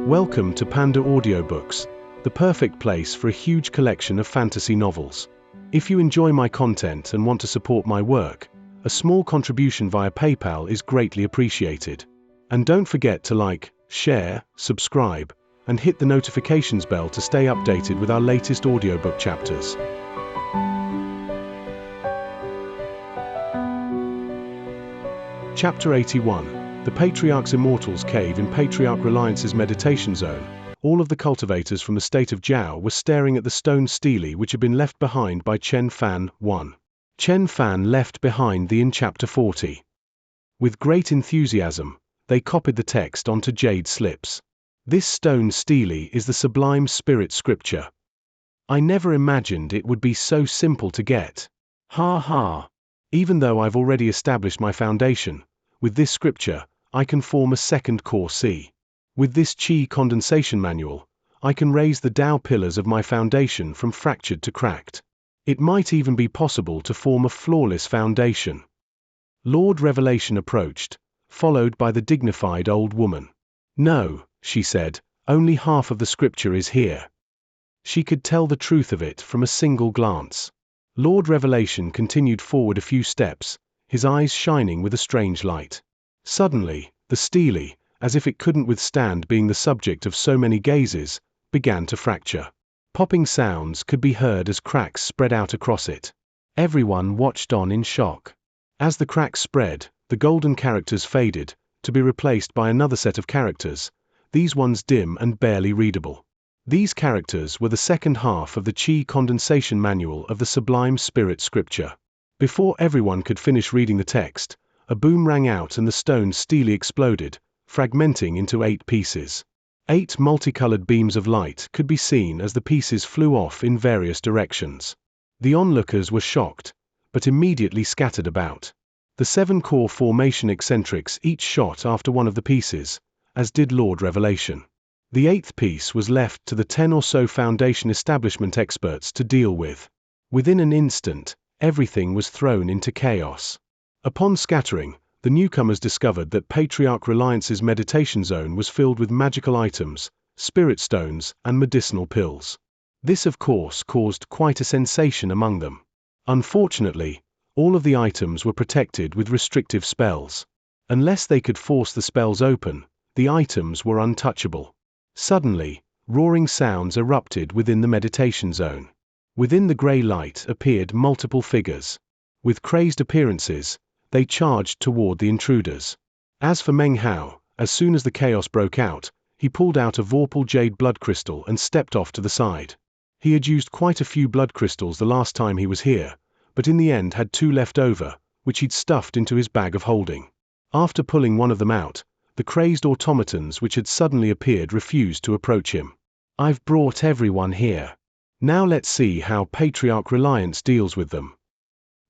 Welcome to PandaAudioBooks, the perfect place for a huge collection of fantasy novels. If you enjoy my content and want to support my work, a small contribution via PayPal is greatly appreciated. And don't forget to like, share, subscribe, and hit the notifications bell to stay updated with our latest audiobook chapters. Chapter 81. The Patriarch's Immortals Cave in Patriarch Reliance's meditation zone. All of the cultivators from the state of Jiao were staring at the stone stele which had been left behind by Chen Fan 1. Chen Fan left behind the in Chapter 40. With great enthusiasm, they copied the text onto jade slips. This stone stele is the sublime spirit scripture. I never imagined it would be so simple to get. Ha ha. Even though I've already established my foundation, with this scripture, I can form a second core C. With this Qi condensation manual, I can raise the Tao pillars of my foundation from fractured to cracked. It might even be possible to form a flawless foundation. Lord Revelation approached, followed by the dignified old woman. No, she said, only half of the scripture is here. She could tell the truth of it from a single glance. Lord Revelation continued forward a few steps, his eyes shining with a strange light. Suddenly, the stele, as if it couldn't withstand being the subject of so many gazes, began to fracture. Popping sounds could be heard as cracks spread out across it. Everyone watched on in shock. As the cracks spread, the golden characters faded, to be replaced by another set of characters, these ones dim and barely readable. These characters were the second half of the Qi condensation manual of the Sublime Spirit Scripture. Before everyone could finish reading the text, a boom rang out and the stone stele exploded, fragmenting into 8 pieces. 8 multicolored beams of light could be seen as the pieces flew off in various directions. The onlookers were shocked, but immediately scattered about. The 7 core formation eccentrics each shot after one of the pieces, as did Lord Revelation. The 8th piece was left to the 10 or so foundation establishment experts to deal with. Within an instant, everything was thrown into chaos. Upon scattering, the newcomers discovered that Patriarch Reliance's meditation zone was filled with magical items, spirit stones, and medicinal pills. This of course caused quite a sensation among them. Unfortunately, all of the items were protected with restrictive spells. Unless they could force the spells open, the items were untouchable. Suddenly, roaring sounds erupted within the meditation zone. Within the grey light appeared multiple figures. With crazed appearances, they charged toward the intruders. As for Meng Hao, as soon as the chaos broke out, he pulled out a vorpal jade blood crystal and stepped off to the side. He had used quite a few blood crystals the last time he was here, but in the end had 2 left over, which he'd stuffed into his bag of holding. After pulling one of them out, the crazed automatons which had suddenly appeared refused to approach him. I've brought everyone here. Now let's see how Patriarch Reliance deals with them.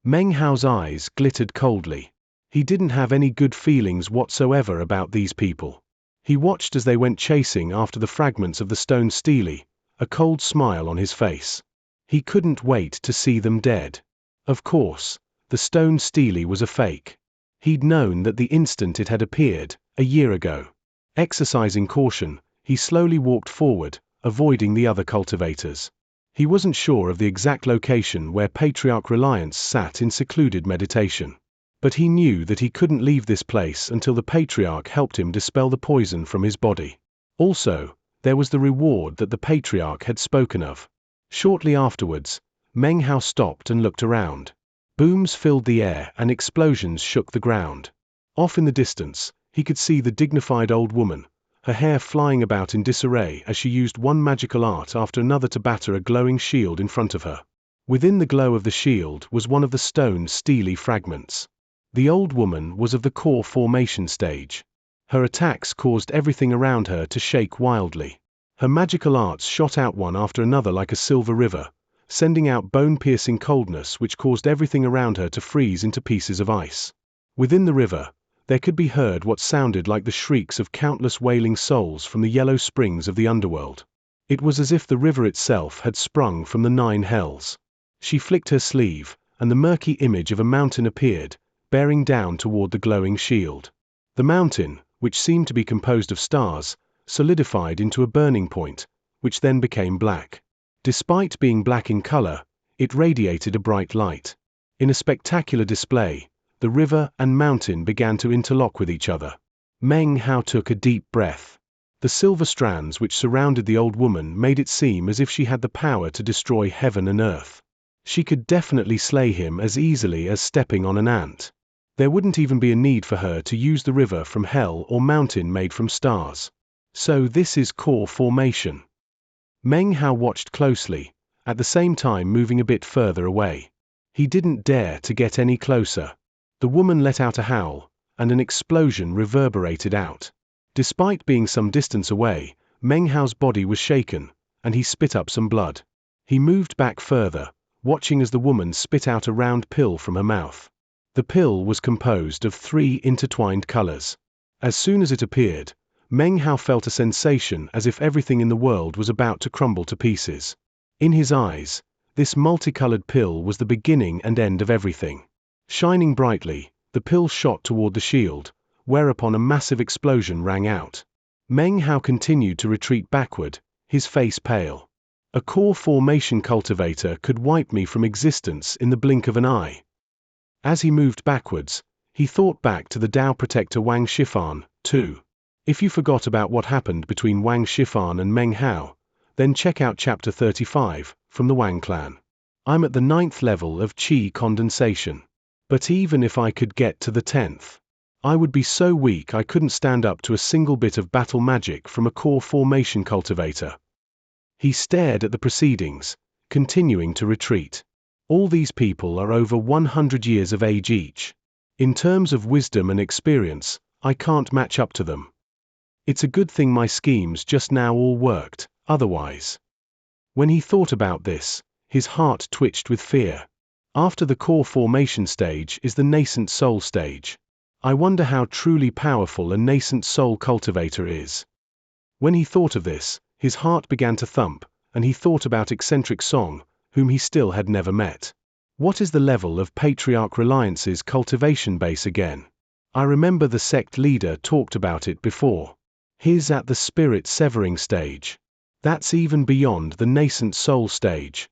Meng Hao's eyes glittered coldly. He didn't have any good feelings whatsoever about these people. He watched as they went chasing after the fragments of the stone stele, a cold smile on his face. He couldn't wait to see them dead. Of course, the stone stele was a fake. He'd known that the instant it had appeared, a year ago. Exercising caution, he slowly walked forward, avoiding the other cultivators. He wasn't sure of the exact location where Patriarch Reliance sat in secluded meditation. But he knew that he couldn't leave this place until the Patriarch helped him dispel the poison from his body. Also, there was the reward that the Patriarch had spoken of. Shortly afterwards, Meng Hao stopped and looked around. Booms filled the air and explosions shook the ground. Off in the distance, he could see the dignified old woman, her hair flying about in disarray as she used one magical art after another to batter a glowing shield in front of her. Within the glow of the shield was one of the stone stele fragments. The old woman was of the core formation stage. Her attacks caused everything around her to shake wildly. Her magical arts shot out one after another like a silver river, sending out bone-piercing coldness which caused everything around her to freeze into pieces of ice. Within the river, there could be heard what sounded like the shrieks of countless wailing souls from the yellow springs of the underworld. It was as if the river itself had sprung from the 9 hells. She flicked her sleeve, and the murky image of a mountain appeared, bearing down toward the glowing shield. The mountain, which seemed to be composed of stars, solidified into a burning point, which then became black. Despite being black in color, it radiated a bright light. In a spectacular display, the river and mountain began to interlock with each other. Meng Hao took a deep breath. The silver strands which surrounded the old woman made it seem as if she had the power to destroy heaven and earth. She could definitely slay him as easily as stepping on an ant. There wouldn't even be a need for her to use the river from hell or mountain made from stars. So this is core formation. Meng Hao watched closely, at the same time moving a bit further away. He didn't dare to get any closer. The woman let out a howl, and an explosion reverberated out. Despite being some distance away, Meng Hao's body was shaken, and he spit up some blood. He moved back further, watching as the woman spit out a round pill from her mouth. The pill was composed of 3 intertwined colors. As soon as it appeared, Meng Hao felt a sensation as if everything in the world was about to crumble to pieces. In his eyes, this multicolored pill was the beginning and end of everything. Shining brightly, the pill shot toward the shield, whereupon a massive explosion rang out. Meng Hao continued to retreat backward, his face pale. A core formation cultivator could wipe me from existence in the blink of an eye. As he moved backwards, he thought back to the Dao protector Wang Shifan, too. If you forgot about what happened between Wang Shifan and Meng Hao, then check out chapter 35, from the Wang clan. I'm at the 9th level of Qi condensation. But even if I could get to the 10th, I would be so weak I couldn't stand up to a single bit of battle magic from a core formation cultivator. He stared at the proceedings, continuing to retreat. All these people are over 100 years of age each. In terms of wisdom and experience, I can't match up to them. It's a good thing my schemes just now all worked, otherwise. When he thought about this, his heart twitched with fear. After the core formation stage is the nascent soul stage. I wonder how truly powerful a nascent soul cultivator is. When he thought of this, his heart began to thump, and he thought about eccentric Song, whom he still had never met. What is the level of Patriarch Reliance's cultivation base again? I remember the sect leader talked about it before. He's at the spirit severing stage. That's even beyond the nascent soul stage.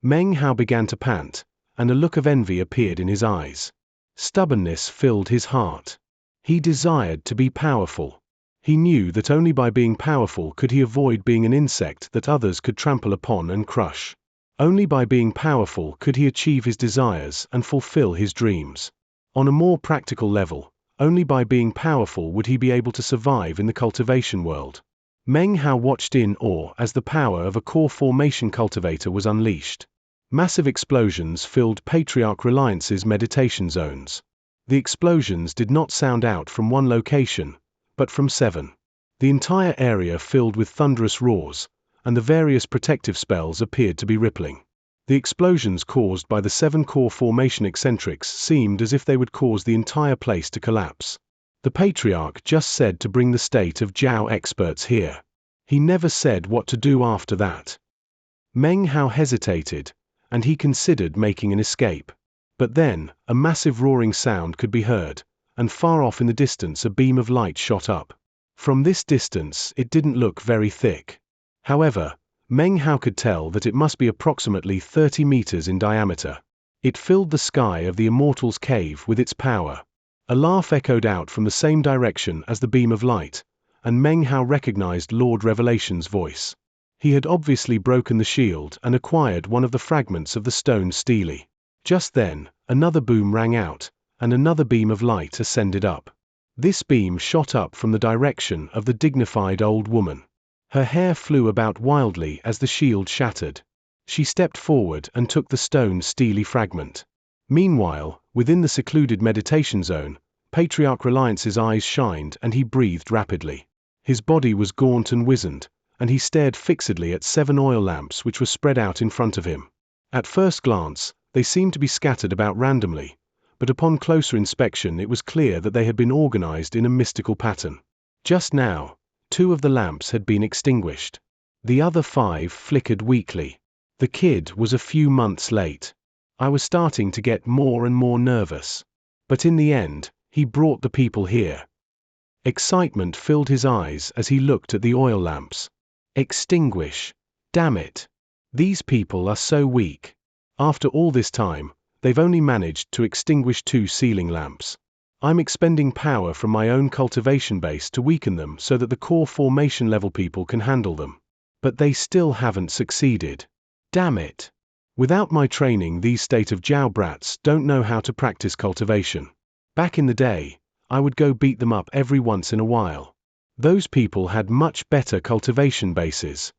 Meng Hao began to pant, and a look of envy appeared in his eyes. Stubbornness filled his heart. He desired to be powerful. He knew that only by being powerful could he avoid being an insect that others could trample upon and crush. Only by being powerful could he achieve his desires and fulfill his dreams. On a more practical level, only by being powerful would he be able to survive in the cultivation world. Meng Hao watched in awe as the power of a core formation cultivator was unleashed. Massive explosions filled Patriarch Reliance's meditation zones. The explosions did not sound out from one location, but from 7. The entire area filled with thunderous roars, and the various protective spells appeared to be rippling. The explosions caused by the 7 core formation eccentrics seemed as if they would cause the entire place to collapse. The Patriarch just said to bring the state of Jiao experts here. He never said what to do after that. Meng Hao hesitated, and he considered making an escape. But then, a massive roaring sound could be heard, and far off in the distance a beam of light shot up. From this distance it didn't look very thick. However, Meng Hao could tell that it must be approximately 30 meters in diameter. It filled the sky of the Immortal's cave with its power. A laugh echoed out from the same direction as the beam of light, and Meng Hao recognized Lord Revelation's voice. He had obviously broken the shield and acquired one of the fragments of the stone stele. Just then, another boom rang out, and another beam of light ascended up. This beam shot up from the direction of the dignified old woman. Her hair flew about wildly as the shield shattered. She stepped forward and took the stone stele fragment. Meanwhile, within the secluded meditation zone, Patriarch Reliance's eyes shined and he breathed rapidly. His body was gaunt and wizened, and he stared fixedly at 7 oil lamps which were spread out in front of him. At first glance, they seemed to be scattered about randomly, but upon closer inspection it was clear that they had been organized in a mystical pattern. Just now, 2 of the lamps had been extinguished. The other 5 flickered weakly. The kid was a few months late. I was starting to get more and more nervous. But in the end, he brought the people here. Excitement filled his eyes as he looked at the oil lamps. Extinguish! Damn it! These people are so weak. After all this time, they've only managed to extinguish 2 ceiling lamps. I'm expending power from my own cultivation base to weaken them so that the core formation level people can handle them. But they still haven't succeeded. Damn it! Without my training, these state of Jiao brats don't know how to practice cultivation. Back in the day, I would go beat them up every once in a while. Those people had much better cultivation bases.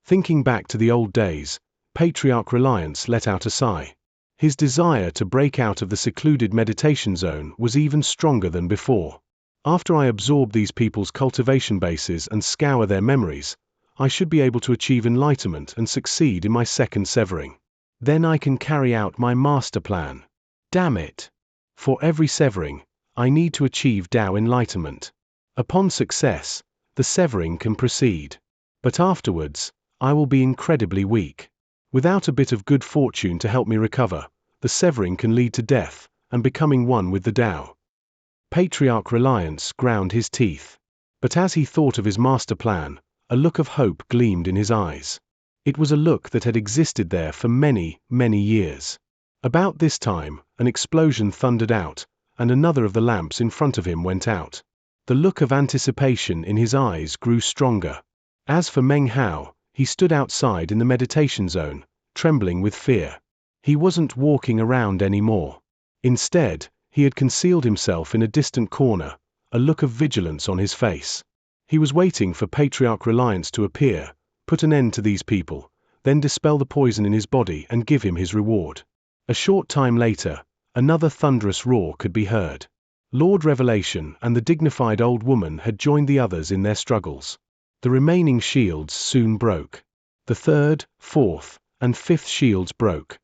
Thinking back to the old days, Patriarch Reliance let out a sigh. His desire to break out of the secluded meditation zone was even stronger than before. After I absorb these people's cultivation bases and scour their memories, I should be able to achieve enlightenment and succeed in my second severing. Then I can carry out my master plan. Damn it! For every severing, I need to achieve Tao enlightenment. Upon success, the severing can proceed. But afterwards, I will be incredibly weak. Without a bit of good fortune to help me recover, the severing can lead to death and becoming one with the Tao. Patriarch Reliance ground his teeth. But as he thought of his master plan, a look of hope gleamed in his eyes. It was a look that had existed there for many, many years. About this time, an explosion thundered out, and another of the lamps in front of him went out. The look of anticipation in his eyes grew stronger. As for Meng Hao, he stood outside in the meditation zone, trembling with fear. He wasn't walking around anymore. Instead, he had concealed himself in a distant corner, a look of vigilance on his face. He was waiting for Patriarch Reliance to appear, put an end to these people, then dispel the poison in his body and give him his reward. A short time later, another thunderous roar could be heard. Lord Revelation and the dignified old woman had joined the others in their struggles. The remaining shields soon broke. The 3rd, 4th, and 5th shields broke.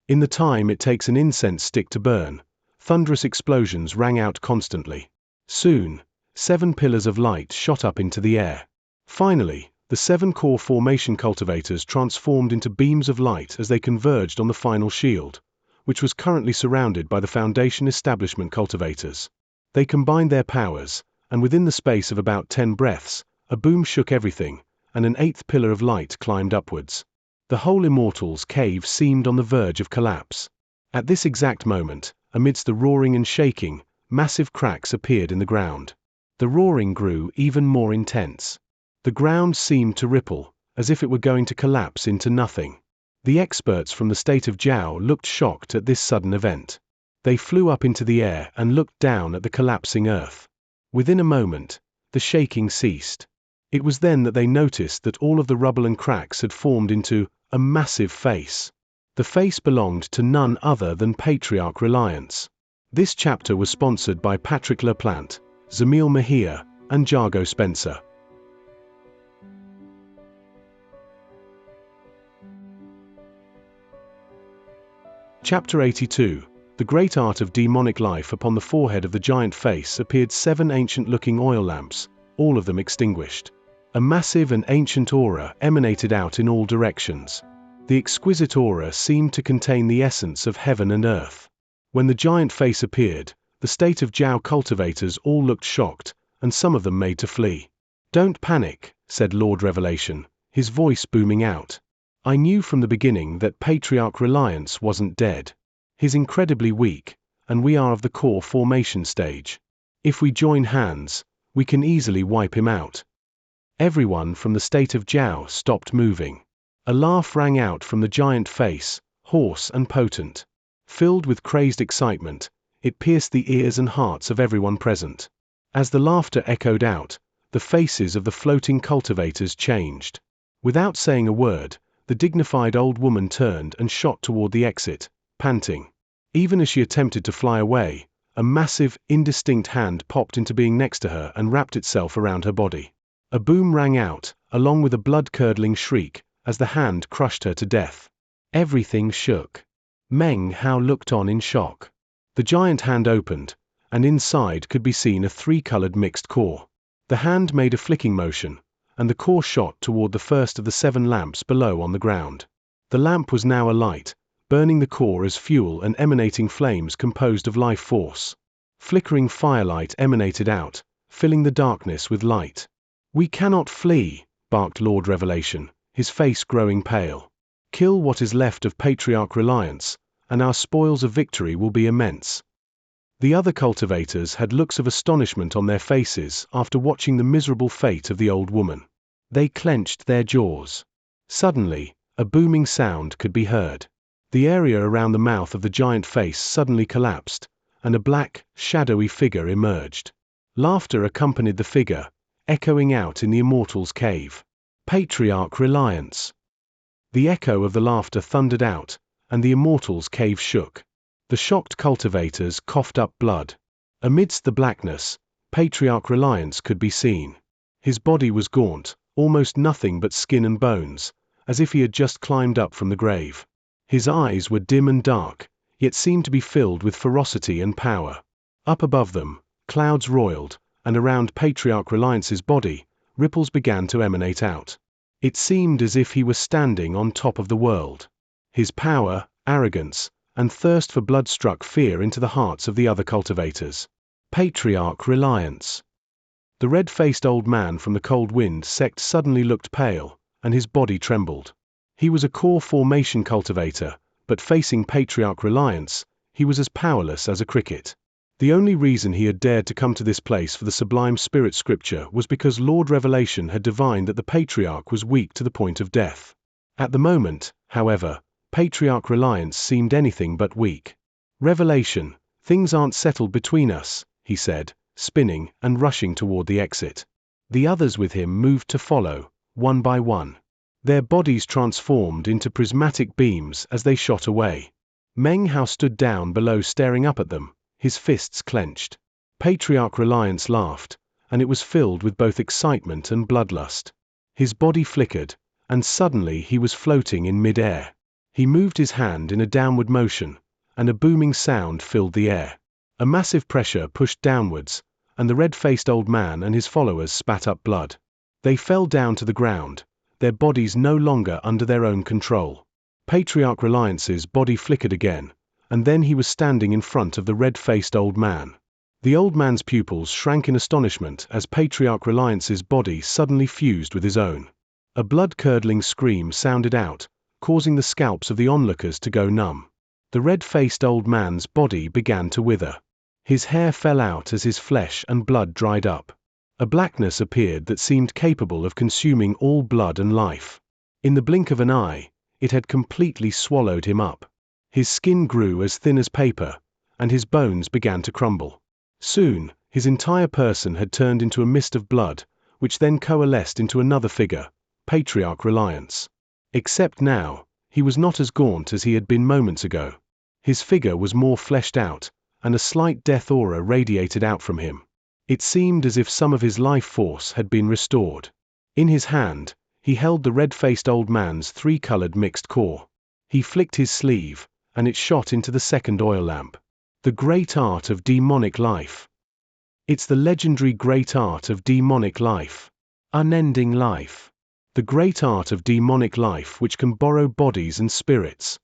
In the time it takes an incense stick to burn, thunderous explosions rang out constantly. Soon, 7 pillars of light shot up into the air. Finally, the 7 core formation cultivators transformed into beams of light as they converged on the final shield, which was currently surrounded by the Foundation Establishment cultivators. They combined their powers, and within the space of about 10 breaths, a boom shook everything, and an 8th pillar of light climbed upwards. The whole Immortals cave seemed on the verge of collapse. At this exact moment, amidst the roaring and shaking, massive cracks appeared in the ground. The roaring grew even more intense. The ground seemed to ripple, as if it were going to collapse into nothing. The experts from the state of Jiao looked shocked at this sudden event. They flew up into the air and looked down at the collapsing earth. Within a moment, the shaking ceased. It was then that they noticed that all of the rubble and cracks had formed into a massive face. The face belonged to none other than Patriarch Reliance. This chapter was sponsored by Patrick Laplante, Zamil Mejia, and Jargo Spencer. Chapter 82. The great art of demonic life. Upon the forehead of the giant face appeared 7 ancient-looking oil lamps, all of them extinguished. A massive and ancient aura emanated out in all directions. The exquisite aura seemed to contain the essence of heaven and earth. When the giant face appeared, the state of Jiao cultivators all looked shocked, and some of them made to flee. "Don't panic," said Lord Revelation, his voice booming out. "I knew from the beginning that Patriarch Reliance wasn't dead. He's incredibly weak, and we are of the core formation stage. If we join hands, we can easily wipe him out." Everyone from the state of Jiao stopped moving. A laugh rang out from the giant face, hoarse and potent. Filled with crazed excitement, it pierced the ears and hearts of everyone present. As the laughter echoed out, the faces of the floating cultivators changed. Without saying a word, the dignified old woman turned and shot toward the exit, panting. Even as she attempted to fly away, a massive, indistinct hand popped into being next to her and wrapped itself around her body. A boom rang out, along with a blood-curdling shriek, as the hand crushed her to death. Everything shook. Meng Hao looked on in shock. The giant hand opened, and inside could be seen a 3-colored mixed core. The hand made a flicking motion, and the core shot toward the first of the 7 lamps below on the ground. The lamp was now alight, burning the core as fuel and emanating flames composed of life force. Flickering firelight emanated out, filling the darkness with light. "We cannot flee," barked Lord Revelation, his face growing pale. "Kill what is left of Patriarch Reliance, and our spoils of victory will be immense." The other cultivators had looks of astonishment on their faces after watching the miserable fate of the old woman. They clenched their jaws. Suddenly, a booming sound could be heard. The area around the mouth of the giant face suddenly collapsed, and a black, shadowy figure emerged. Laughter accompanied the figure, echoing out in the Immortals' cave. "Patriarch Reliance." The echo of the laughter thundered out, and the Immortals' cave shook. The shocked cultivators coughed up blood. Amidst the blackness, Patriarch Reliance could be seen. His body was gaunt, almost nothing but skin and bones, as if he had just climbed up from the grave. His eyes were dim and dark, yet seemed to be filled with ferocity and power. Up above them, clouds roiled, and around Patriarch Reliance's body, ripples began to emanate out. It seemed as if he were standing on top of the world. His power, arrogance, and thirst for blood struck fear into the hearts of the other cultivators. Patriarch Reliance. The red-faced old man from the Cold Wind sect suddenly looked pale, and his body trembled. He was a core formation cultivator, but facing Patriarch Reliance, he was as powerless as a cricket. The only reason he had dared to come to this place for the Sublime Spirit Scripture was because Lord Revelation had divined that the Patriarch was weak to the point of death. At the moment, however, Patriarch Reliance seemed anything but weak. "Revelation, things aren't settled between us," he said, spinning and rushing toward the exit. The others with him moved to follow, one by one. Their bodies transformed into prismatic beams as they shot away. Meng Hao stood down below staring up at them, his fists clenched. Patriarch Reliance laughed, and it was filled with both excitement and bloodlust. His body flickered, and suddenly he was floating in mid-air. He moved his hand in a downward motion, and a booming sound filled the air. A massive pressure pushed downwards, and the red-faced old man and his followers spat up blood. They fell down to the ground, their bodies no longer under their own control. Patriarch Reliance's body flickered again, and then he was standing in front of the red-faced old man. The old man's pupils shrank in astonishment as Patriarch Reliance's body suddenly fused with his own. A blood-curdling scream sounded out, causing the scalps of the onlookers to go numb. The red-faced old man's body began to wither. His hair fell out as his flesh and blood dried up. A blackness appeared that seemed capable of consuming all blood and life. In the blink of an eye, it had completely swallowed him up. His skin grew as thin as paper, and his bones began to crumble. Soon, his entire person had turned into a mist of blood, which then coalesced into another figure, Patriarch Reliance. Except now, he was not as gaunt as he had been moments ago. His figure was more fleshed out, and a slight death aura radiated out from him. It seemed as if some of his life force had been restored. In his hand, he held the red-faced old man's three-colored mixed core. He flicked his sleeve, and it shot into the second oil lamp. The great art of demonic life. It's the legendary great art of demonic life. Unending life. The great art of demonic life which can borrow bodies and spirits.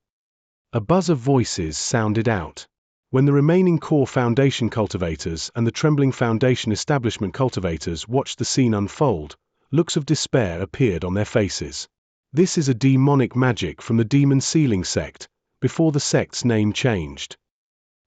A buzz of voices sounded out. When the remaining core foundation cultivators and the trembling foundation establishment cultivators watched the scene unfold, looks of despair appeared on their faces. This is a demonic magic from the Demon Sealing sect, before the sect's name changed.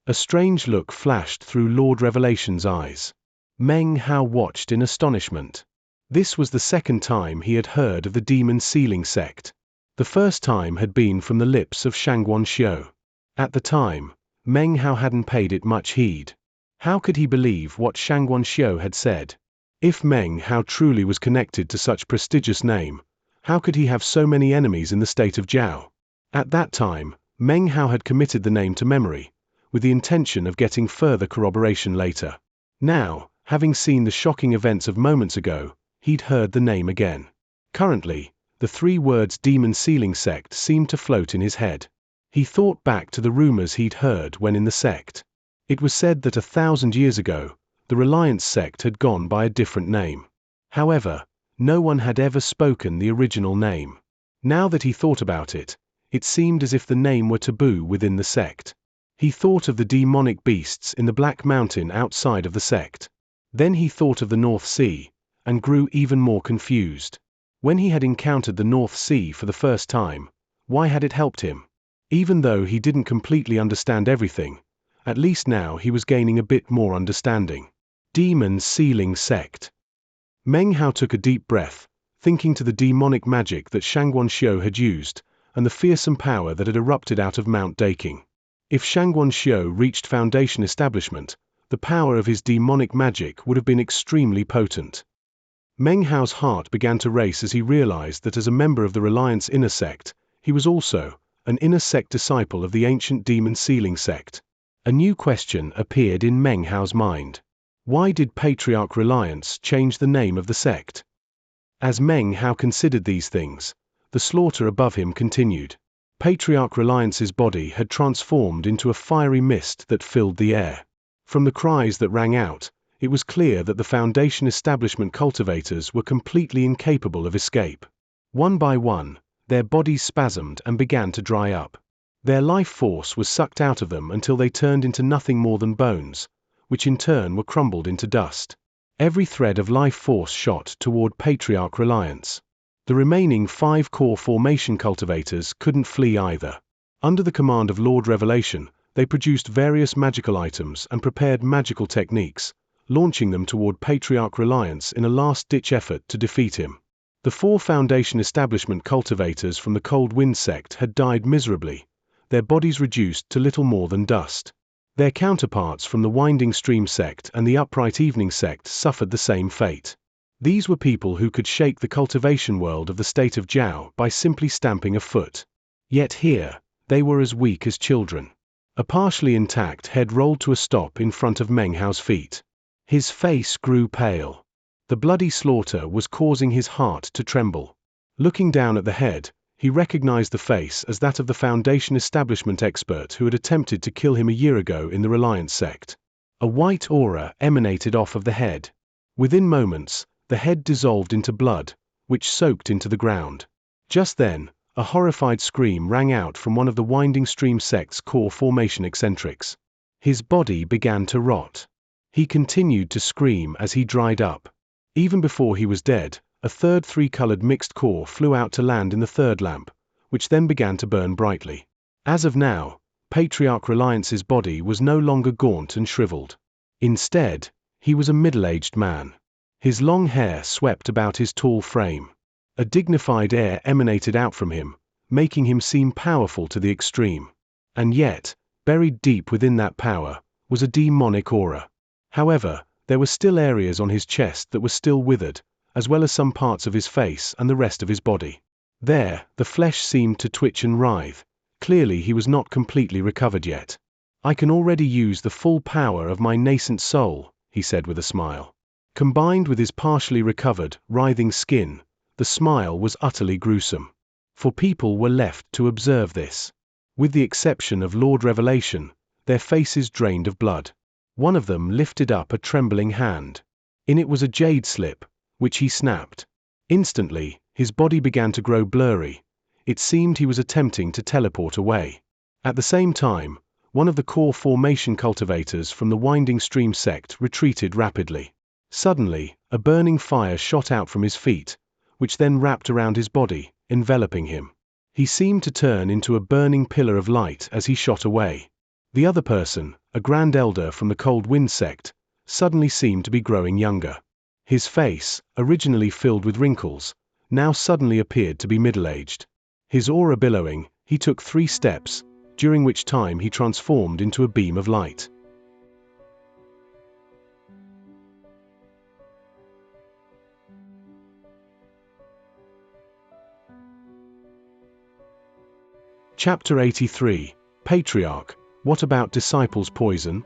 A strange look flashed through Lord Revelation's eyes. Meng Hao watched in astonishment. This was the second time he had heard of the Demon Sealing sect. The first time had been from the lips of Xianxia. At the time, Meng Hao hadn't paid it much heed. How could he believe what Xianxia had said? If Meng Hao truly was connected to such prestigious name, how could he have so many enemies in the state of Jiao? At that time, Meng Hao had committed the name to memory, with the intention of getting further corroboration later. Now, having seen the shocking events of moments ago, he'd heard the name again. Currently, the three words Demon Sealing sect seemed to float in his head. He thought back to the rumors he'd heard when in the sect. It was said that 1,000 years ago, the Reliance sect had gone by a different name. However, no one had ever spoken the original name. Now that he thought about it, it seemed as if the name were taboo within the sect. He thought of the demonic beasts in the Black Mountain outside of the sect. Then he thought of the North Sea, and grew even more confused. When he had encountered the North Sea for the first time, why had it helped him? Even though he didn't completely understand everything, at least now he was gaining a bit more understanding. Demon Sealing Sect. Meng Hao took a deep breath, thinking to the demonic magic that Xianxia had used, and the fearsome power that had erupted out of Mount Daking. If Xianxia reached Foundation establishment, the power of his demonic magic would have been extremely potent. Meng Hao's heart began to race as he realized that as a member of the Reliance Inner Sect, he was also an Inner Sect disciple of the ancient Demon Sealing Sect. A new question appeared in Meng Hao's mind. Why did Patriarch Reliance change the name of the sect? As Meng Hao considered these things, the slaughter above him continued. Patriarch Reliance's body had transformed into a fiery mist that filled the air. From the cries that rang out, it was clear that the Foundation establishment cultivators were completely incapable of escape. One by one, their bodies spasmed and began to dry up. Their life force was sucked out of them until they turned into nothing more than bones, which in turn were crumbled into dust. Every thread of life force shot toward Patriarch Reliance. The remaining 5 core formation cultivators couldn't flee either. Under the command of Lord Revelation, they produced various magical items and prepared magical techniques, launching them toward Patriarch Reliance in a last-ditch effort to defeat him. The 4 Foundation establishment cultivators from the Cold Wind sect had died miserably, their bodies reduced to little more than dust. Their counterparts from the Winding Stream sect and the Upright Evening sect suffered the same fate. These were people who could shake the cultivation world of the state of Jiao by simply stamping a foot. Yet here, they were as weak as children. A partially intact head rolled to a stop in front of Meng Hao's feet. His face grew pale. The bloody slaughter was causing his heart to tremble. Looking down at the head, he recognized the face as that of the Foundation establishment expert who had attempted to kill him a year ago in the Reliance sect. A white aura emanated off of the head. Within moments, the head dissolved into blood, which soaked into the ground. Just then, a horrified scream rang out from one of the Winding Stream sect's core formation eccentrics. His body began to rot. He continued to scream as he dried up. Even before he was dead, a third 3-colored mixed core flew out to land in the third lamp, which then began to burn brightly. As of now, Patriarch Reliance's body was no longer gaunt and shriveled. Instead, he was a middle-aged man. His long hair swept about his tall frame. A dignified air emanated out from him, making him seem powerful to the extreme. And yet, buried deep within that power, was a demonic aura. However, there were still areas on his chest that were still withered, as well as some parts of his face and the rest of his body. There, the flesh seemed to twitch and writhe. Clearly he was not completely recovered yet. I can already use the full power of my nascent soul, he said with a smile. Combined with his partially recovered, writhing skin, the smile was utterly gruesome. For people were left to observe this. With the exception of Lord Revelation, their faces drained of blood. One of them lifted up a trembling hand. In it was a jade slip, which he snapped. Instantly, his body began to grow blurry. It seemed he was attempting to teleport away. At the same time, one of the core formation cultivators from the Winding Stream sect retreated rapidly. Suddenly, a burning fire shot out from his feet, which then wrapped around his body, enveloping him. He seemed to turn into a burning pillar of light as he shot away. The other person, a Grand Elder from the Cold Wind sect, suddenly seemed to be growing younger. His face, originally filled with wrinkles, now suddenly appeared to be middle-aged. His aura billowing, he took 3 steps, during which time he transformed into a beam of light. Chapter 83, Patriarch, What About Disciples' Poison?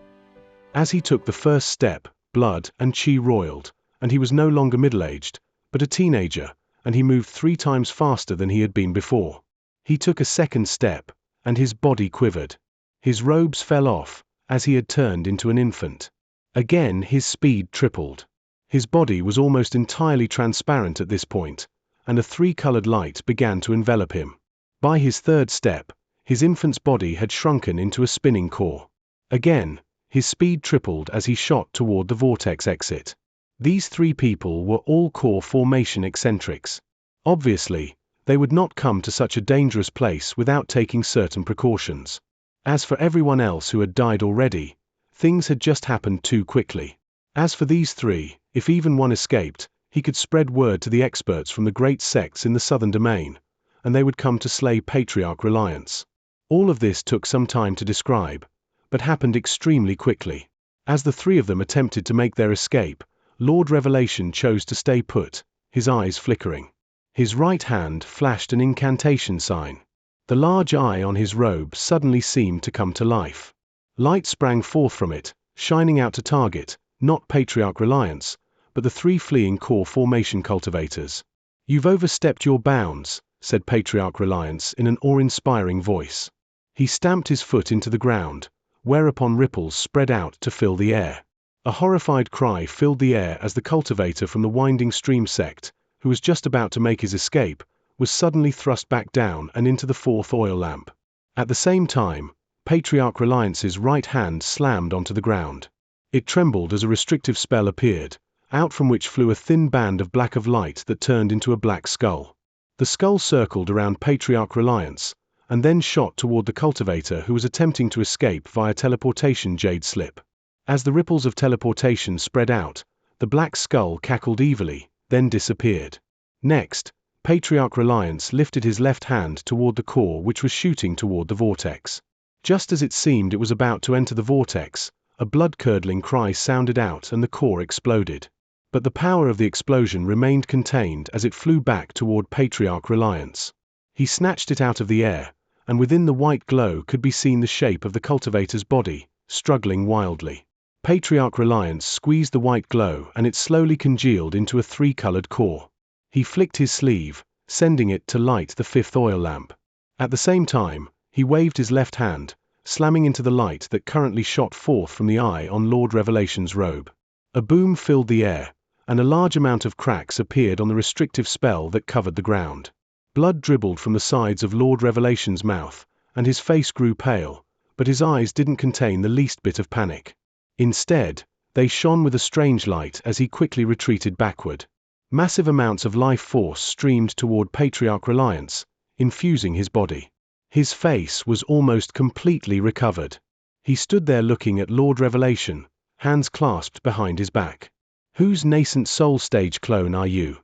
As he took the first step, blood and chi roiled, and he was no longer middle-aged, but a teenager, and he moved 3 times faster than he had been before. He took a second step, and his body quivered. His robes fell off, as he had turned into an infant. Again his speed tripled. His body was almost entirely transparent at this point, and a 3-colored light began to envelop him. By his third step, his infant's body had shrunken into a spinning core. Again, His speed tripled as he shot toward the vortex exit. These 3 people were all core formation eccentrics. Obviously, they would not come to such a dangerous place without taking certain precautions. As for everyone else who had died already, things had just happened too quickly. As for these 3, if even one escaped, he could spread word to the experts from the great sects in the southern domain, and they would come to slay Patriarch Reliance. All of this took some time to describe, but happened extremely quickly. As the 3 of them attempted to make their escape, Lord Revelation chose to stay put, his eyes flickering. His right hand flashed an incantation sign. The large eye on his robe suddenly seemed to come to life. Light sprang forth from it, shining out to target, not Patriarch Reliance, but the 3 fleeing core formation cultivators. "You've overstepped your bounds," said Patriarch Reliance in an awe-inspiring voice. He stamped his foot into the ground, whereupon ripples spread out to fill the air. A horrified cry filled the air as the cultivator from the Winding Stream sect, who was just about to make his escape, was suddenly thrust back down and into the 4th oil lamp. At the same time, Patriarch Reliance's right hand slammed onto the ground. It trembled as a restrictive spell appeared, out from which flew a thin band of black of light that turned into a black skull. The skull circled around Patriarch Reliance, and then shot toward the cultivator who was attempting to escape via teleportation jade slip. As the ripples of teleportation spread out, the black skull cackled evilly, then disappeared. Next, Patriarch Reliance lifted his left hand toward the core which was shooting toward the vortex. Just as it seemed it was about to enter the vortex, a blood-curdling cry sounded out and the core exploded. But the power of the explosion remained contained as it flew back toward Patriarch Reliance. He snatched it out of the air, and within the white glow could be seen the shape of the cultivator's body, struggling wildly. Patriarch Reliance squeezed the white glow and it slowly congealed into a 3-colored core. He flicked his sleeve, sending it to light the 5th oil lamp. At the same time, he waved his left hand, slamming into the light that currently shot forth from the eye on Lord Revelation's robe. A boom filled the air, and a large amount of cracks appeared on the restrictive spell that covered the ground. Blood dribbled from the sides of Lord Revelation's mouth, and his face grew pale, but his eyes didn't contain the least bit of panic. Instead, they shone with a strange light as he quickly retreated backward. Massive amounts of life force streamed toward Patriarch Reliance, infusing his body. His face was almost completely recovered. He stood there looking at Lord Revelation, hands clasped behind his back. "Whose nascent soul stage clone are you?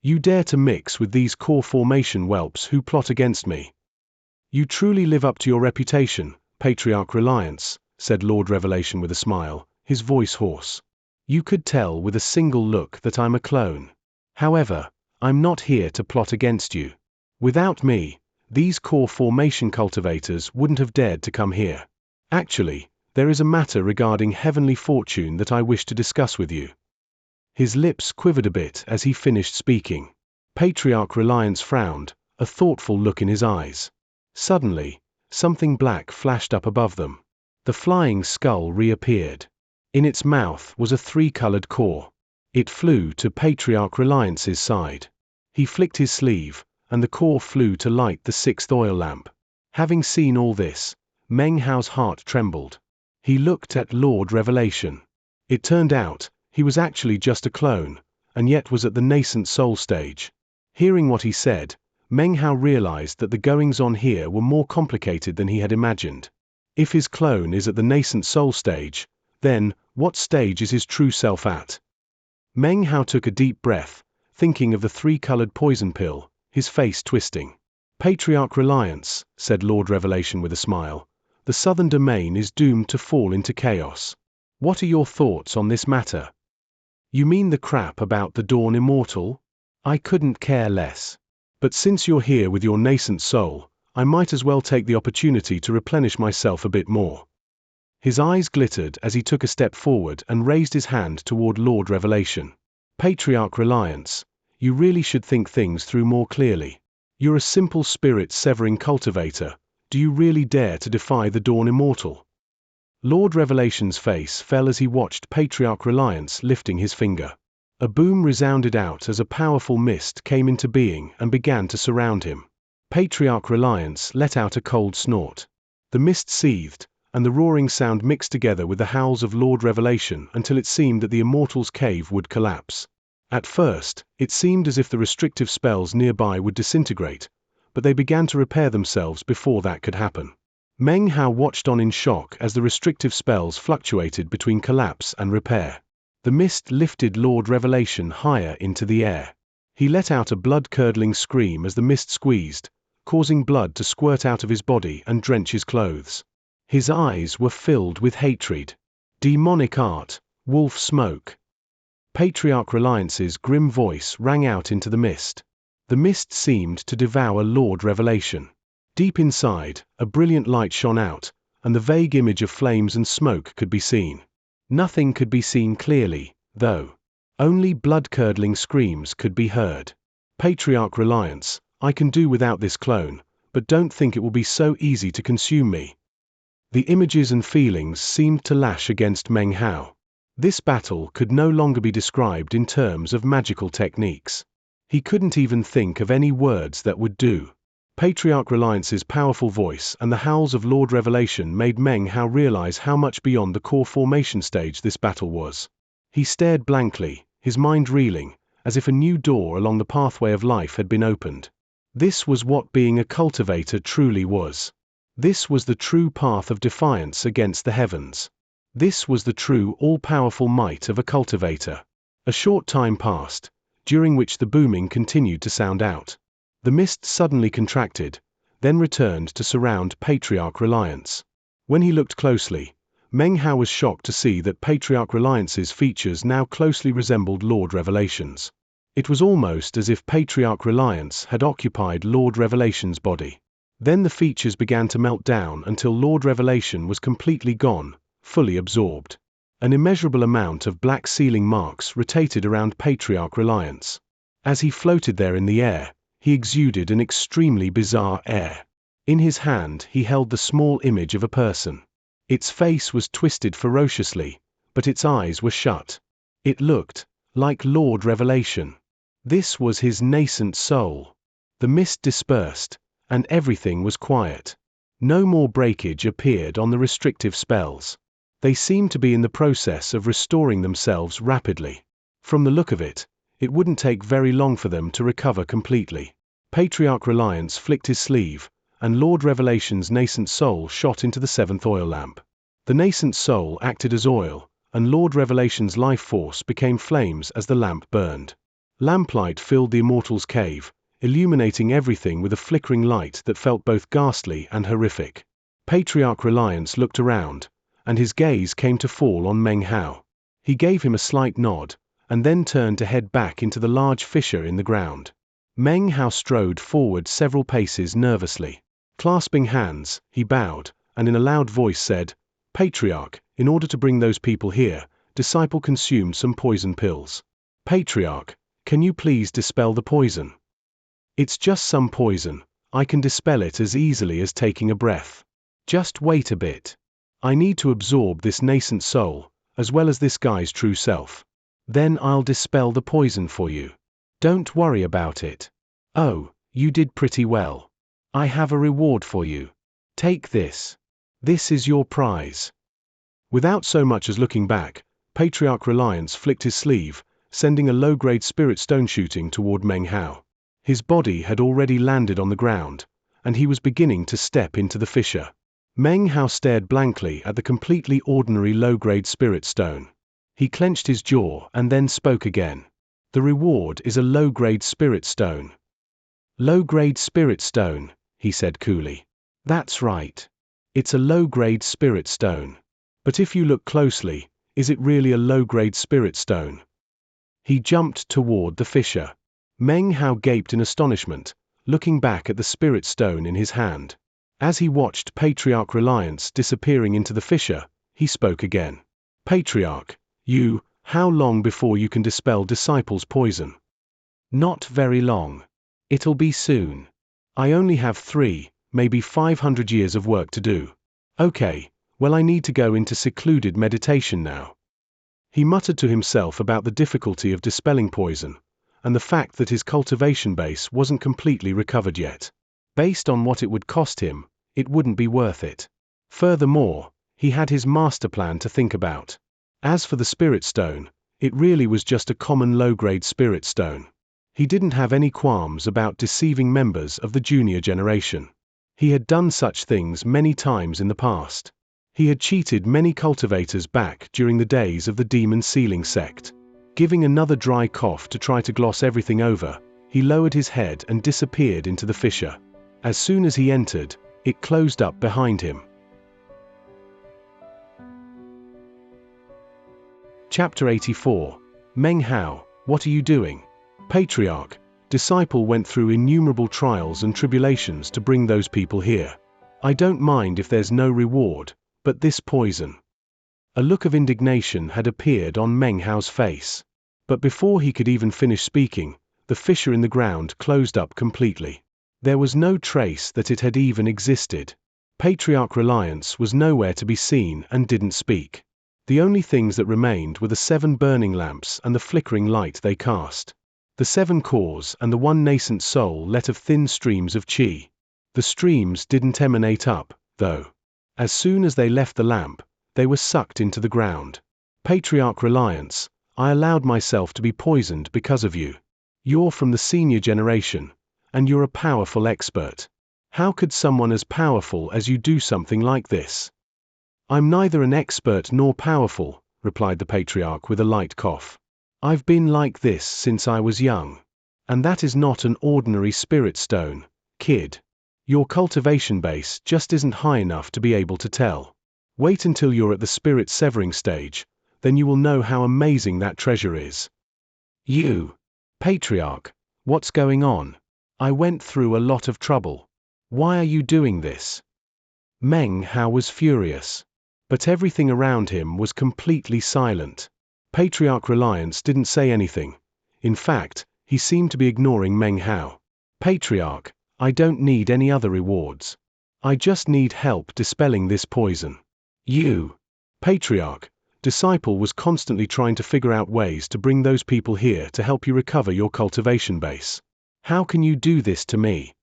You dare to mix with these core formation whelps who plot against me? You truly live up to your reputation, Patriarch Reliance," said Lord Revelation with a smile, his voice hoarse. "You could tell with a single look that I'm a clone. However, I'm not here to plot against you. Without me, these core formation cultivators wouldn't have dared to come here. Actually, there is a matter regarding heavenly fortune that I wish to discuss with you." His lips quivered a bit as he finished speaking. Patriarch Reliance frowned, a thoughtful look in his eyes. Suddenly, something black flashed up above them. The flying skull reappeared. In its mouth was a 3-colored core. It flew to Patriarch Reliance's side. He flicked his sleeve, and the core flew to light the 6th oil lamp. Having seen all this, Meng Hao's heart trembled. He looked at Lord Revelation. It turned out, he was actually just a clone, and yet was at the nascent soul stage. Hearing what he said, Meng Hao realized that the goings-on here were more complicated than he had imagined. If his clone is at the nascent soul stage, then, what stage is his true self at? Meng Hao took a deep breath, thinking of the 3-colored poison pill, his face twisting. "Patriarch Reliance," said Lord Revelation with a smile, "the southern domain is doomed to fall into chaos. What are your thoughts on this matter?" "You mean the crap about the Dawn Immortal? I couldn't care less. But since you're here with your nascent soul, I might as well take the opportunity to replenish myself a bit more." His eyes glittered as he took a step forward and raised his hand toward Lord Revelation. "Patriarch Reliance, you really should think things through more clearly. You're a simple spirit-severing cultivator. Do you really dare to defy the Dawn Immortal?" Lord Revelation's face fell as he watched Patriarch Reliance lifting his finger. A boom resounded out as a powerful mist came into being and began to surround him. Patriarch Reliance let out a cold snort. The mist seethed, and the roaring sound mixed together with the howls of Lord Revelation until it seemed that the immortal's cave would collapse. At first, it seemed as if the restrictive spells nearby would disintegrate, but they began to repair themselves before that could happen. Meng Hao watched on in shock as the restrictive spells fluctuated between collapse and repair. The mist lifted Lord Revelation higher into the air. He let out a blood-curdling scream as the mist squeezed, causing blood to squirt out of his body and drench his clothes. His eyes were filled with hatred. Demonic art, wolf smoke. Patriarch Reliance's grim voice rang out into the mist. The mist seemed to devour Lord Revelation. Deep inside, a brilliant light shone out, and the vague image of flames and smoke could be seen. Nothing could be seen clearly, though. Only blood-curdling screams could be heard. Patriarch Reliance, I can do without this clone, but don't think it will be so easy to consume me. The images and feelings seemed to lash against Meng Hao. This battle could no longer be described in terms of magical techniques. He couldn't even think of any words that would do. Patriarch Reliance's powerful voice and the howls of Lord Revelation made Meng Hao realize how much beyond the core formation stage this battle was. He stared blankly, his mind reeling, as if a new door along the pathway of life had been opened. This was what being a cultivator truly was. This was the true path of defiance against the heavens. This was the true all-powerful might of a cultivator. A short time passed, during which the booming continued to sound out. The mist suddenly contracted, then returned to surround Patriarch Reliance. When he looked closely, Meng Hao was shocked to see that Patriarch Reliance's features now closely resembled Lord Revelation's. It was almost as if Patriarch Reliance had occupied Lord Revelation's body. Then the features began to melt down until Lord Revelation was completely gone, fully absorbed. An immeasurable amount of black sealing marks rotated around Patriarch Reliance. As he floated there in the air, he exuded an extremely bizarre air. In his hand he held the small image of a person. Its face was twisted ferociously, but its eyes were shut. It looked like Lord Revelation. This was his nascent soul. The mist dispersed, and everything was quiet. No more breakage appeared on the restrictive spells. They seemed to be in the process of restoring themselves rapidly. From the look of it, it wouldn't take very long for them to recover completely. Patriarch Reliance flicked his sleeve, and Lord Revelation's nascent soul shot into the seventh oil lamp. The nascent soul acted as oil, and Lord Revelation's life force became flames as the lamp burned. Lamplight filled the immortal's cave, illuminating everything with a flickering light that felt both ghastly and horrific. Patriarch Reliance looked around, and his gaze came to fall on Meng Hao. He gave him a slight nod, and then turned to head back into the large fissure in the ground. Meng Hao strode forward several paces nervously. Clasping hands, he bowed, and in a loud voice said, "Patriarch, in order to bring those people here, Disciple consumed some poison pills. Patriarch, can you please dispel the poison? It's just some poison, I can dispel it as easily as taking a breath. Just wait a bit. I need to absorb this nascent soul, as well as this guy's true self. Then I'll dispel the poison for you. Don't worry about it. Oh, you did pretty well. I have a reward for you. Take this. This is your prize." Without so much as looking back, Patriarch Reliance flicked his sleeve, sending a low-grade spirit stone shooting toward Meng Hao. His body had already landed on the ground, and he was beginning to step into the fissure. Meng Hao stared blankly at the completely ordinary low-grade spirit stone. He clenched his jaw and then spoke again. "The reward is a low-grade spirit stone." "Low-grade spirit stone," he said coolly. "That's right. It's a low-grade spirit stone. But if you look closely, is it really a low-grade spirit stone?" He jumped toward the fissure. Meng Hao gaped in astonishment, looking back at the spirit stone in his hand. As he watched Patriarch Reliance disappearing into the fissure, he spoke again. "Patriarch, how long before you can dispel Disciple's poison?" "Not very long. It'll be soon. I only have 3, maybe 500 years of work to do." "Okay, well, I need to go into secluded meditation now." He muttered to himself about the difficulty of dispelling poison, and the fact that his cultivation base wasn't completely recovered yet. Based on what it would cost him, it wouldn't be worth it. Furthermore, He had his master plan to think about. As for the spirit stone, it really was just a common low-grade spirit stone. He didn't have any qualms about deceiving members of the junior generation. He had done such things many times in the past. He had cheated many cultivators back during the days of the demon sealing sect. Giving another dry cough to try to gloss everything over, he lowered his head and disappeared into the fissure. As soon as he entered, it closed up behind him. Chapter 84. Meng Hao, what are you doing? Patriarch, disciple went through innumerable trials and tribulations to bring those people here. I don't mind if there's no reward, but this poison. A look of indignation had appeared on Meng Hao's face. But before he could even finish speaking, the fissure in the ground closed up completely. There was no trace that it had even existed. Patriarch Reliance was nowhere to be seen and didn't speak. The only things that remained were the 7 burning lamps and the flickering light they cast. The 7 cores and the 1 nascent soul let of thin streams of qi. The streams didn't emanate up, though. As soon as they left the lamp, they were sucked into the ground. Patriarch Reliance, I allowed myself to be poisoned because of you. You're from the senior generation, and you're a powerful expert. How could someone as powerful as you do something like this? I'm neither an expert nor powerful, replied the Patriarch with a light cough. I've been like this since I was young. And that is not an ordinary spirit stone, kid. Your cultivation base just isn't high enough to be able to tell. Wait until you're at the spirit severing stage, then you will know how amazing that treasure is. You, Patriarch, what's going on? I went through a lot of trouble. Why are you doing this? Meng Hao was furious. But everything around him was completely silent. Patriarch Reliance didn't say anything. In fact, he seemed to be ignoring Meng Hao. Patriarch, I don't need any other rewards. I just need help dispelling this poison. You, Patriarch, disciple was constantly trying to figure out ways to bring those people here to help you recover your cultivation base. How can you do this to me?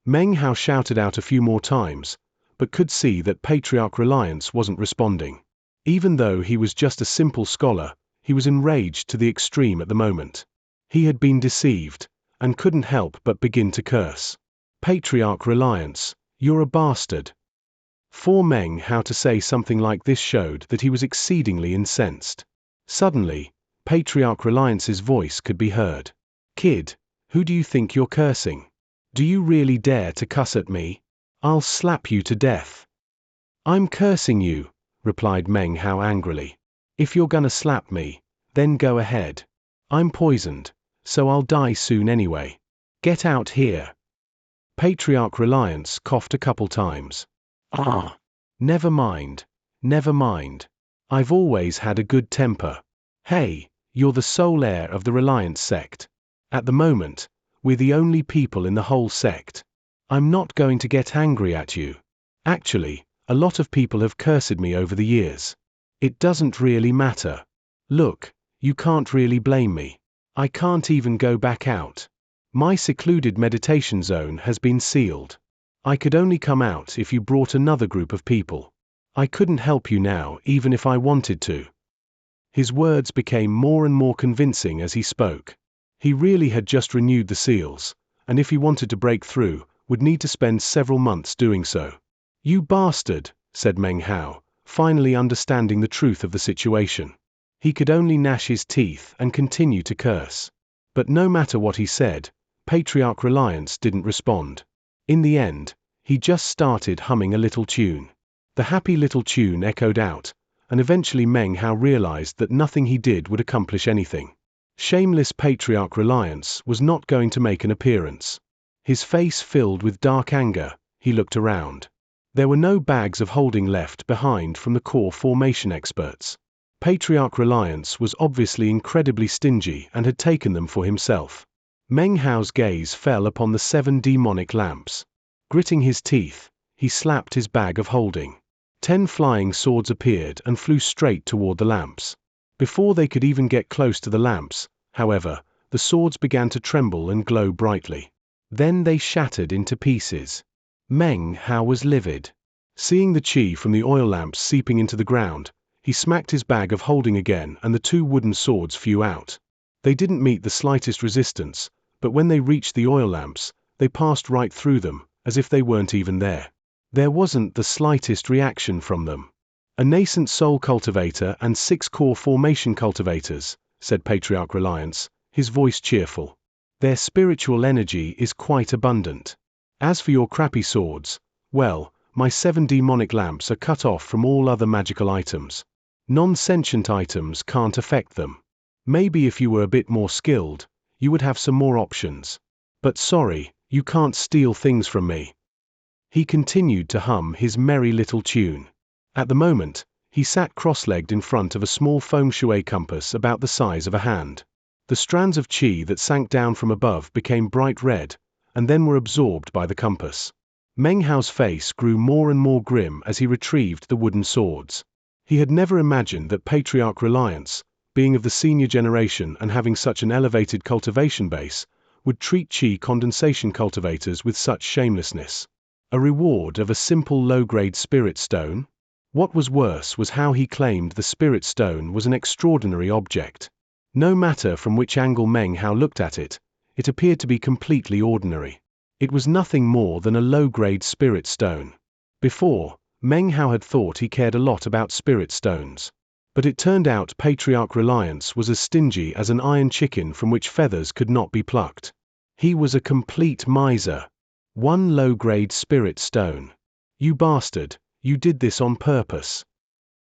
Meng Hao shouted out a few more times, but could see that Patriarch Reliance wasn't responding. Even though he was just a simple scholar, he was enraged to the extreme at the moment. He had been deceived, and couldn't help but begin to curse. Patriarch Reliance, you're a bastard. For Meng Hao to say something like this showed that he was exceedingly incensed. Suddenly, Patriarch Reliance's voice could be heard. Kid, who do you think you're cursing? Do you really dare to cuss at me? I'll slap you to death. I'm cursing you, replied Meng Hao angrily. If you're gonna slap me, then go ahead. I'm poisoned, so I'll die soon anyway. Get out here. Patriarch Reliance coughed a couple times. Never mind. Never mind. I've always had a good temper. Hey, you're the sole heir of the Reliance sect. At the moment, we're the only people in the whole sect. I'm not going to get angry at you. Actually, a lot of people have cursed me over the years. It doesn't really matter. Look, you can't really blame me. I can't even go back out. My secluded meditation zone has been sealed. I could only come out if you brought another group of people. I couldn't help you now even if I wanted to. His words became more and more convincing as he spoke. He really had just renewed the seals, and if he wanted to break through, would need to spend several months doing so. You bastard, said Meng Hao, finally understanding the truth of the situation. He could only gnash his teeth and continue to curse. But no matter what he said, Patriarch Reliance didn't respond. In the end, he just started humming a little tune. The happy little tune echoed out, and eventually Meng Hao realized that nothing he did would accomplish anything. Shameless Patriarch Reliance was not going to make an appearance. His face filled with dark anger, he looked around. There were no bags of holding left behind from the core formation experts. Patriarch Reliance was obviously incredibly stingy and had taken them for himself. Meng Hao's gaze fell upon the 7 demonic lamps. Gritting his teeth, he slapped his bag of holding. 10 flying swords appeared and flew straight toward the lamps. Before they could even get close to the lamps, however, the swords began to tremble and glow brightly. Then they shattered into pieces. Meng Hao was livid. Seeing the qi from the oil lamps seeping into the ground, he smacked his bag of holding again and the 2 wooden swords flew out. They didn't meet the slightest resistance, but when they reached the oil lamps, they passed right through them, as if they weren't even there. There wasn't the slightest reaction from them. A nascent soul cultivator and 6 core formation cultivators, said Patriarch Reliance, his voice cheerful. Their spiritual energy is quite abundant. As for your crappy swords, well, my 7 demonic lamps are cut off from all other magical items. Non-sentient items can't affect them. Maybe if you were a bit more skilled, you would have some more options. But sorry, you can't steal things from me. He continued to hum his merry little tune. At the moment, he sat cross-legged in front of a small feng shui compass about the size of a hand. The strands of qi that sank down from above became bright red, and then were absorbed by the compass. Meng Hao's face grew more and more grim as he retrieved the wooden swords. He had never imagined that Patriarch Reliance, being of the senior generation and having such an elevated cultivation base, would treat qi condensation cultivators with such shamelessness. A reward of a simple low-grade spirit stone? What was worse was how he claimed the spirit stone was an extraordinary object. No matter from which angle Meng Hao looked at it, it appeared to be completely ordinary. It was nothing more than a low-grade spirit stone. Before, Meng Hao had thought he cared a lot about spirit stones. But it turned out Patriarch Reliance was as stingy as an iron chicken from which feathers could not be plucked. He was a complete miser. 1 low-grade spirit stone. You bastard, you did this on purpose.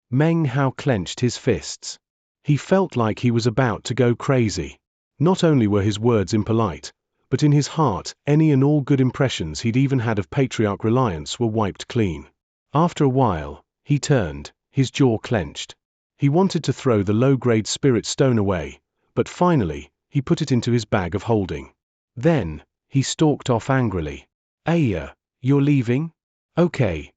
Meng Hao clenched his fists. He felt like he was about to go crazy. Not only were his words impolite, but in his heart, any and all good impressions he'd even had of Patriarch Reliance were wiped clean. After a while, he turned, his jaw clenched. He wanted to throw the low-grade spirit stone away, but finally, he put it into his bag of holding. Then, he stalked off angrily. Aya, you're leaving? Okay.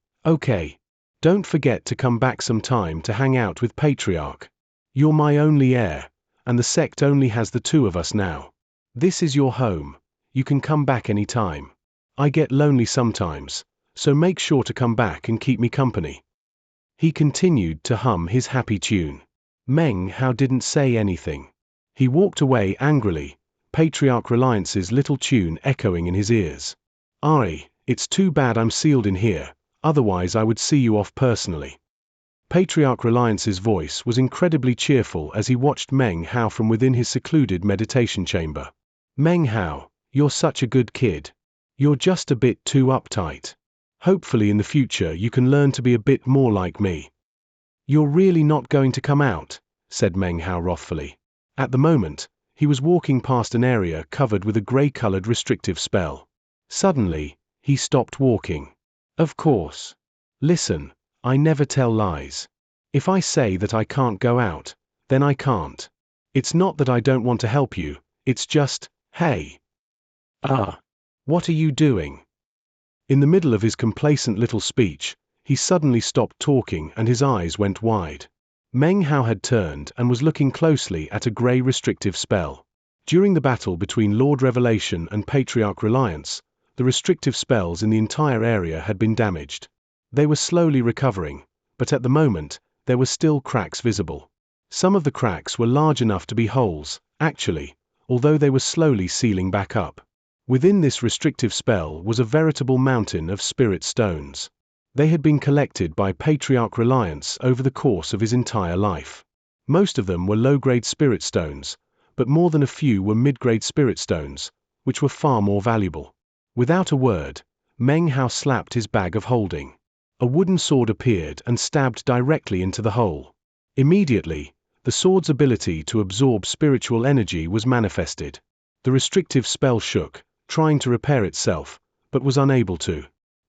Don't forget to come back sometime to hang out with Patriarch. You're my only heir, and the sect only has the 2 of us now. This is your home. You can come back any time. I get lonely sometimes, so make sure to come back and keep me company. He continued to hum his happy tune. Meng Hao didn't say anything. He walked away angrily, Patriarch Reliance's little tune echoing in his ears. It's too bad I'm sealed in here, otherwise I would see you off personally. Patriarch Reliance's voice was incredibly cheerful as he watched Meng Hao from within his secluded meditation chamber. Meng Hao, you're such a good kid. You're just a bit too uptight. Hopefully in the future you can learn to be a bit more like me. You're really not going to come out, said Meng Hao wrathfully. At the moment, he was walking past an area covered with a grey-colored restrictive spell. Suddenly, he stopped walking. Of course. Listen, I never tell lies. If I say that I can't go out, then I can't. It's not that I don't want to help you, it's just, hey. What are you doing? In the middle of his complacent little speech, he suddenly stopped talking and his eyes went wide. Meng Hao had turned and was looking closely at a grey restrictive spell. During the battle between Lord Revelation and Patriarch Reliance, the restrictive spells in the entire area had been damaged. They were slowly recovering, but at the moment, there were still cracks visible. Some of the cracks were large enough to be holes, actually, although they were slowly sealing back up. Within this restrictive spell was a veritable mountain of spirit stones. They had been collected by Patriarch Reliance over the course of his entire life. Most of them were low-grade spirit stones, but more than a few were mid-grade spirit stones, which were far more valuable. Without a word, Meng Hao slapped his bag of holding. A wooden sword appeared and stabbed directly into the hole. Immediately, the sword's ability to absorb spiritual energy was manifested. The restrictive spell shook, trying to repair itself, but was unable to.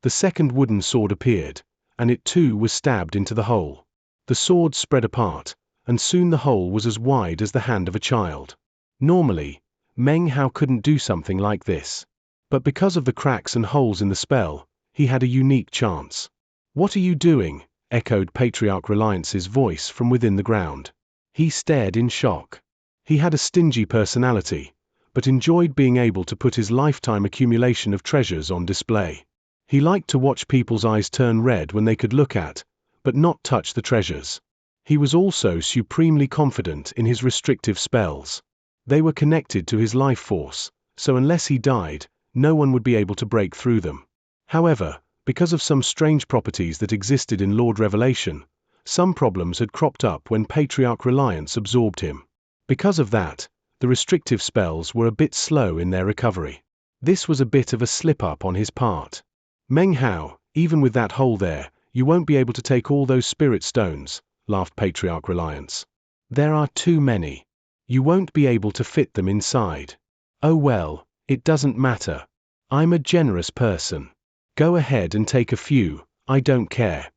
The second wooden sword appeared, and it too was stabbed into the hole. The sword spread apart, and soon the hole was as wide as the hand of a child. Normally, Meng Hao couldn't do something like this. But because of the cracks and holes in the spell, he had a unique chance. What are you doing? Echoed Patriarch Reliance's voice from within the ground. He stared in shock. He had a stingy personality, but enjoyed being able to put his lifetime accumulation of treasures on display. He liked to watch people's eyes turn red when they could look at, but not touch the treasures. He was also supremely confident in his restrictive spells. They were connected to his life force, so unless he died, no one would be able to break through them. However, because of some strange properties that existed in Lord Revelation, some problems had cropped up when Patriarch Reliance absorbed him. Because of that, the restrictive spells were a bit slow in their recovery. This was a bit of a slip-up on his part. Meng Hao, even with that hole there, you won't be able to take all those spirit stones, laughed Patriarch Reliance. There are too many. You won't be able to fit them inside. Oh well, it doesn't matter. I'm a generous person. Go ahead and take a few, I don't care.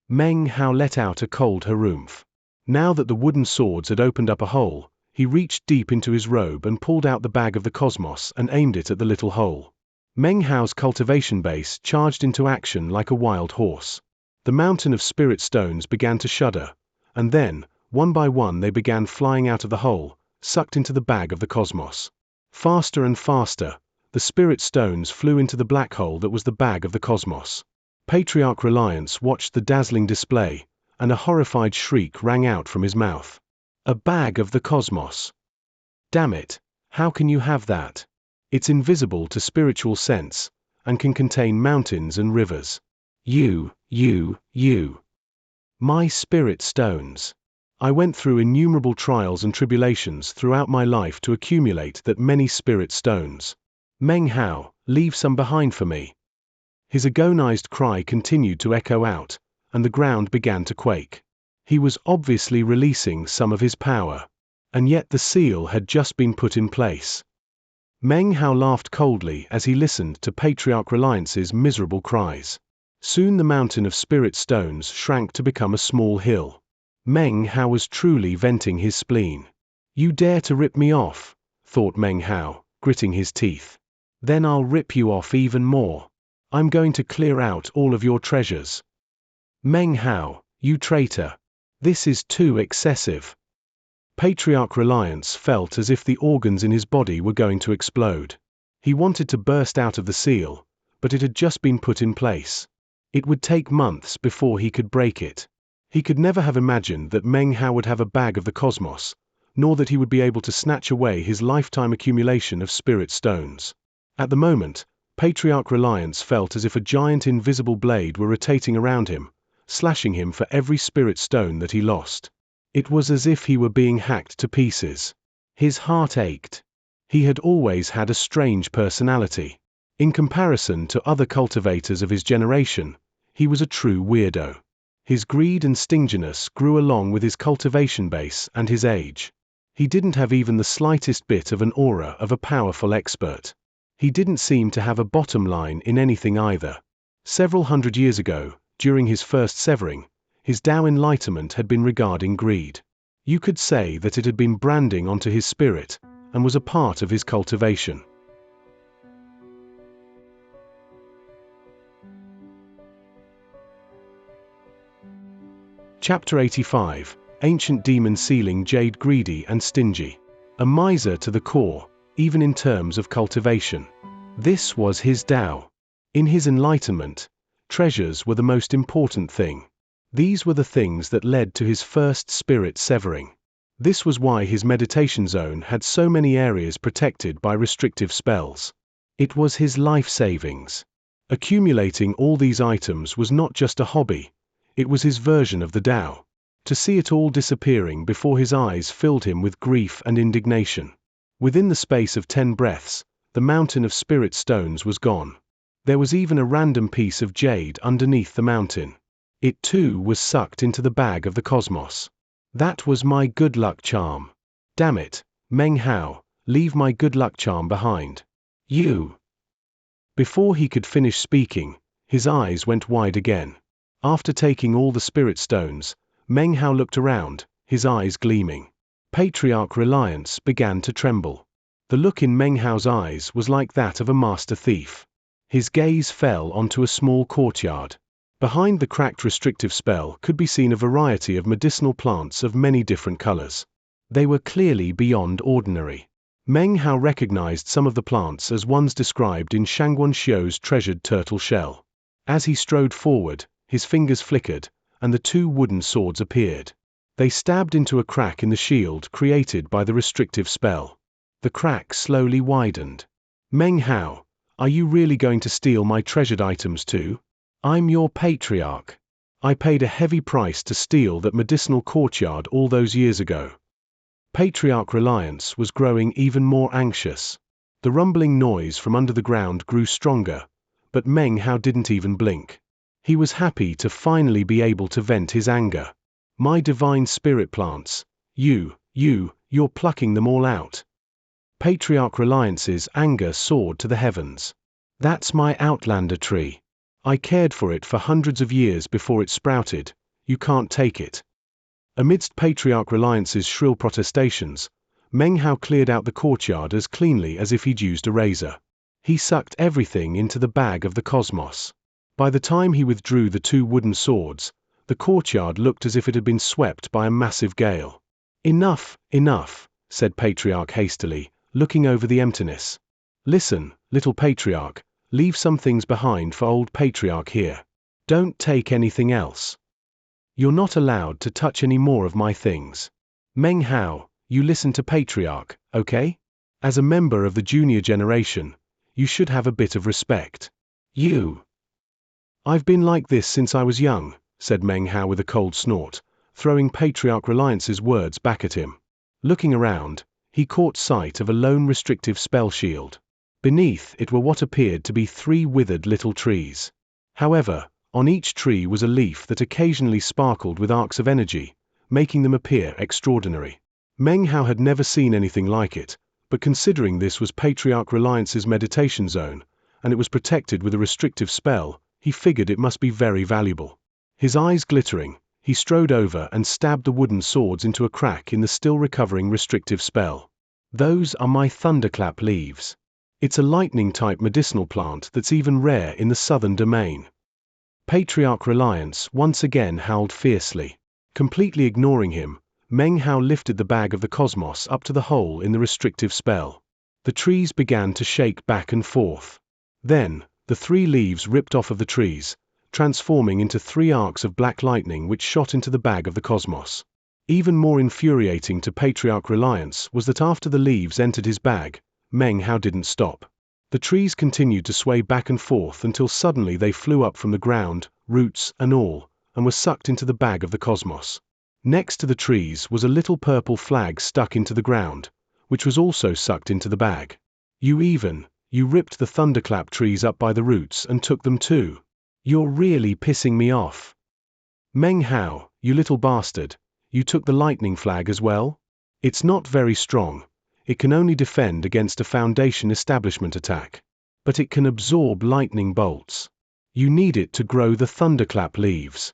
Meng Hao let out a cold harumph. Now that the wooden swords had opened up a hole, he reached deep into his robe and pulled out the bag of the cosmos and aimed it at the little hole. Meng Hao's cultivation base charged into action like a wild horse. The mountain of spirit stones began to shudder, and then, one by one they began flying out of the hole, sucked into the bag of the cosmos. Faster and faster, the spirit stones flew into the black hole that was the bag of the cosmos. Patriarch Reliance watched the dazzling display, and a horrified shriek rang out from his mouth. A bag of the cosmos. Damn it, how can you have that? It's invisible to spiritual sense, and can contain mountains and rivers. You. My spirit stones. I went through innumerable trials and tribulations throughout my life to accumulate that many spirit stones. Meng Hao, leave some behind for me. His agonized cry continued to echo out, and the ground began to quake. He was obviously releasing some of his power. And yet the seal had just been put in place. Meng Hao laughed coldly as he listened to Patriarch Reliance's miserable cries. Soon the mountain of spirit stones shrank to become a small hill. Meng Hao was truly venting his spleen. You dare to rip me off, thought Meng Hao, gritting his teeth. Then I'll rip you off even more. I'm going to clear out all of your treasures. Meng Hao, you traitor. This is too excessive. Patriarch Reliance felt as if the organs in his body were going to explode. He wanted to burst out of the seal, but it had just been put in place. It would take months before he could break it. He could never have imagined that Meng Hao would have a bag of the cosmos, nor that he would be able to snatch away his lifetime accumulation of spirit stones. At the moment, Patriarch Reliance felt as if a giant invisible blade were rotating around him, slashing him for every spirit stone that he lost. It was as if he were being hacked to pieces. His heart ached. He had always had a strange personality. In comparison to other cultivators of his generation, he was a true weirdo. His greed and stinginess grew along with his cultivation base and his age. He didn't have even the slightest bit of an aura of a powerful expert. He didn't seem to have a bottom line in anything either. Several hundred years ago, during his first severing, his Tao enlightenment had been regarding greed. You could say that it had been branding onto his spirit, and was a part of his cultivation. Chapter 85, Ancient Demon Sealing Jade Greedy and Stingy. A miser to the core, even in terms of cultivation. This was his Tao. In his enlightenment, treasures were the most important thing. These were the things that led to his first spirit severing. This was why his meditation zone had so many areas protected by restrictive spells. It was his life savings. Accumulating all these items was not just a hobby, it was his version of the Tao. To see it all disappearing before his eyes filled him with grief and indignation. Within the space of 10 breaths, the mountain of spirit stones was gone. There was even a random piece of jade underneath the mountain. It too was sucked into the bag of the cosmos. That was my good luck charm. Damn it, Meng Hao, leave my good luck charm behind. You. Before he could finish speaking, his eyes went wide again. After taking all the spirit stones, Meng Hao looked around, his eyes gleaming. Patriarch Reliance began to tremble. The look in Meng Hao's eyes was like that of a master thief. His gaze fell onto a small courtyard. Behind the cracked restrictive spell could be seen a variety of medicinal plants of many different colors. They were clearly beyond ordinary. Meng Hao recognized some of the plants as ones described in Xianxia's treasured turtle shell. As he strode forward, his fingers flickered, and the two wooden swords appeared. They stabbed into a crack in the shield created by the restrictive spell. The crack slowly widened. Meng Hao, are you really going to steal my treasured items too? I'm your patriarch. I paid a heavy price to steal that medicinal courtyard all those years ago. Patriarch Reliance was growing even more anxious. The rumbling noise from under the ground grew stronger, but Meng Hao didn't even blink. He was happy to finally be able to vent his anger. My divine spirit plants, you're plucking them all out. Patriarch Reliance's anger soared to the heavens. That's my outlander tree. I cared for it for hundreds of years before it sprouted. You can't take it. Amidst Patriarch Reliance's shrill protestations, Meng Hao cleared out the courtyard as cleanly as if he'd used a razor. He sucked everything into the bag of the cosmos. By the time he withdrew the two wooden swords, the courtyard looked as if it had been swept by a massive gale. Enough, said Patriarch hastily, looking over the emptiness. Listen, little Patriarch, leave some things behind for old Patriarch here. Don't take anything else. You're not allowed to touch any more of my things. Meng Hao, you listen to Patriarch, okay? As a member of the junior generation, you should have a bit of respect. I've been like this since I was young, said Meng Hao with a cold snort, throwing Patriarch Reliance's words back at him. Looking around, he caught sight of a lone restrictive spell shield. Beneath it were what appeared to be 3 withered little trees. However, on each tree was a leaf that occasionally sparkled with arcs of energy, making them appear extraordinary. Meng Hao had never seen anything like it, but considering this was Patriarch Reliance's meditation zone, and it was protected with a restrictive spell, he figured it must be very valuable. His eyes glittering, he strode over and stabbed the wooden swords into a crack in the still recovering restrictive spell. Those are my thunderclap leaves. It's a lightning-type medicinal plant that's even rare in the southern domain. Patriarch Reliance once again howled fiercely. Completely ignoring him, Meng Hao lifted the bag of the cosmos up to the hole in the restrictive spell. The trees began to shake back and forth. Then, the 3 leaves ripped off of the trees, transforming into 3 arcs of black lightning which shot into the bag of the cosmos. Even more infuriating to Patriarch Reliance was that after the leaves entered his bag, Meng Hao didn't stop. The trees continued to sway back and forth until suddenly they flew up from the ground, roots and all, and were sucked into the bag of the cosmos. Next to the trees was a little purple flag stuck into the ground, which was also sucked into the bag. You ripped the thunderclap trees up by the roots and took them too. You're really pissing me off. Meng Hao, you little bastard, you took the lightning flag as well? It's not very strong. It can only defend against a Foundation establishment attack. But it can absorb lightning bolts. You need it to grow the thunderclap leaves.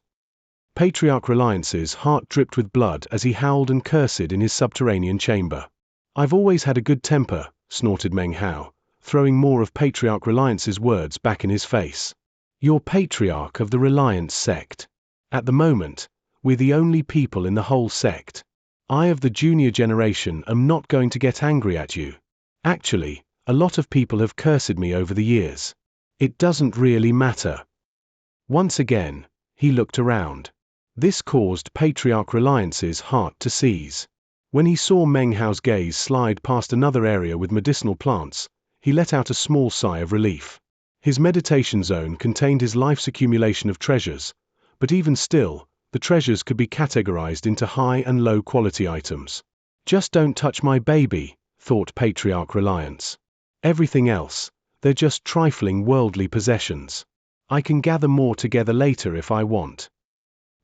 Patriarch Reliance's heart dripped with blood as he howled and cursed in his subterranean chamber. I've always had a good temper, snorted Meng Hao, throwing more of Patriarch Reliance's words back in his face. You're Patriarch of the Reliance sect. At the moment, we're the only people in the whole sect. I of the junior generation am not going to get angry at you. Actually, a lot of people have cursed me over the years. It doesn't really matter. Once again, he looked around. This caused Patriarch Reliance's heart to seize. When he saw Meng Hao's gaze slide past another area with medicinal plants, he let out a small sigh of relief. His meditation zone contained his life's accumulation of treasures, but even still, the treasures could be categorized into high and low quality items. Just don't touch my baby, thought Patriarch Reliance. Everything else, they're just trifling worldly possessions. I can gather more together later if I want.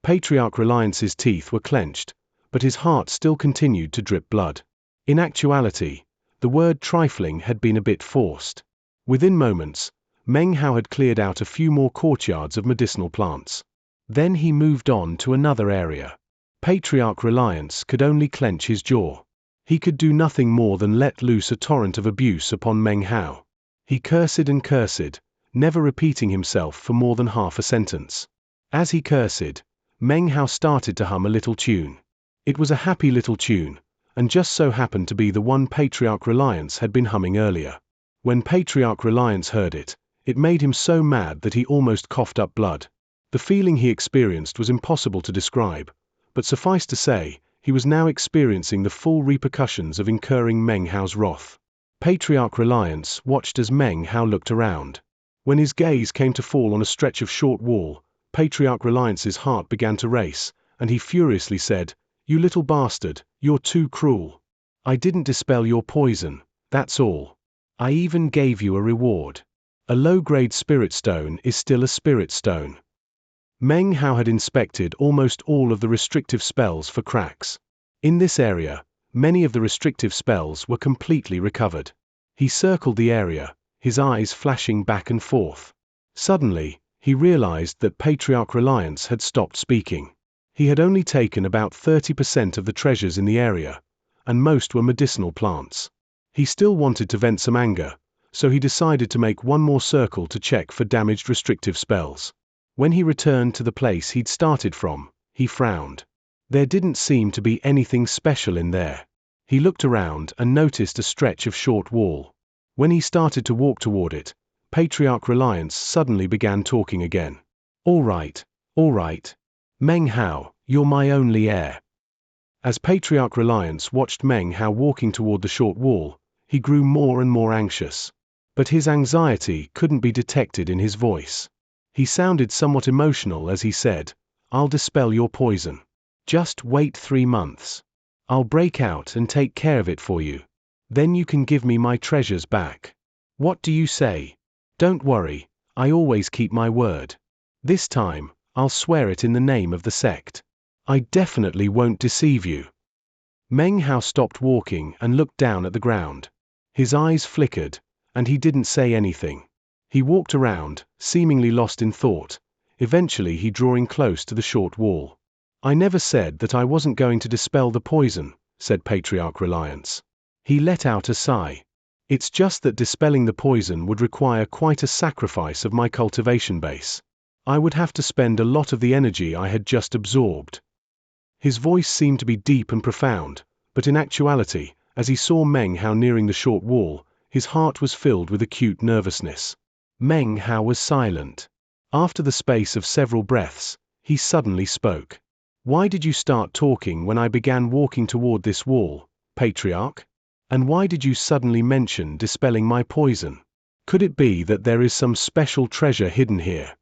Patriarch Reliance's teeth were clenched, but his heart still continued to drip blood. In actuality, the word trifling had been a bit forced. Within moments, Meng Hao had cleared out a few more courtyards of medicinal plants. Then he moved on to another area. Patriarch Reliance could only clench his jaw. He could do nothing more than let loose a torrent of abuse upon Meng Hao. He cursed and cursed, never repeating himself for more than half a sentence. As he cursed, Meng Hao started to hum a little tune. It was a happy little tune, and just so happened to be the one Patriarch Reliance had been humming earlier. When Patriarch Reliance heard it, it made him so mad that he almost coughed up blood. The feeling he experienced was impossible to describe, but suffice to say, he was now experiencing the full repercussions of incurring Meng Hao's wrath. Patriarch Reliance watched as Meng Hao looked around. When his gaze came to fall on a stretch of short wall, Patriarch Reliance's heart began to race, and he furiously said, "You little bastard, you're too cruel. I didn't dispel your poison, that's all. I even gave you a reward. A low-grade spirit stone is still a spirit stone." Meng Hao had inspected almost all of the restrictive spells for cracks. In this area, many of the restrictive spells were completely recovered. He circled the area, his eyes flashing back and forth. Suddenly, he realized that Patriarch Reliance had stopped speaking. He had only taken about 30% of the treasures in the area, and most were medicinal plants. He still wanted to vent some anger, so he decided to make one more circle to check for damaged restrictive spells. When he returned to the place he'd started from, he frowned. There didn't seem to be anything special in there. He looked around and noticed a stretch of short wall. When he started to walk toward it, Patriarch Reliance suddenly began talking again. All right. Meng Hao, you're my only heir." As Patriarch Reliance watched Meng Hao walking toward the short wall, he grew more and more anxious. But his anxiety couldn't be detected in his voice. He sounded somewhat emotional as he said, "I'll dispel your poison. Just wait 3 months. I'll break out and take care of it for you. Then you can give me my treasures back. What do you say? Don't worry, I always keep my word. This time, I'll swear it in the name of the sect. I definitely won't deceive you." Meng Hao stopped walking and looked down at the ground. His eyes flickered, and he didn't say anything. He walked around, seemingly lost in thought. Eventually he drawing close to the short wall. "I never said that I wasn't going to dispel the poison," said Patriarch Reliance. He let out a sigh. "It's just that dispelling the poison would require quite a sacrifice of my cultivation base. I would have to spend a lot of the energy I had just absorbed." His voice seemed to be deep and profound, but in actuality, as he saw Meng Hao nearing the short wall, his heart was filled with acute nervousness. Meng Hao was silent. After the space of several breaths, he suddenly spoke. "Why did you start talking when I began walking toward this wall, Patriarch? And why did you suddenly mention dispelling my poison? Could it be that there is some special treasure hidden here?"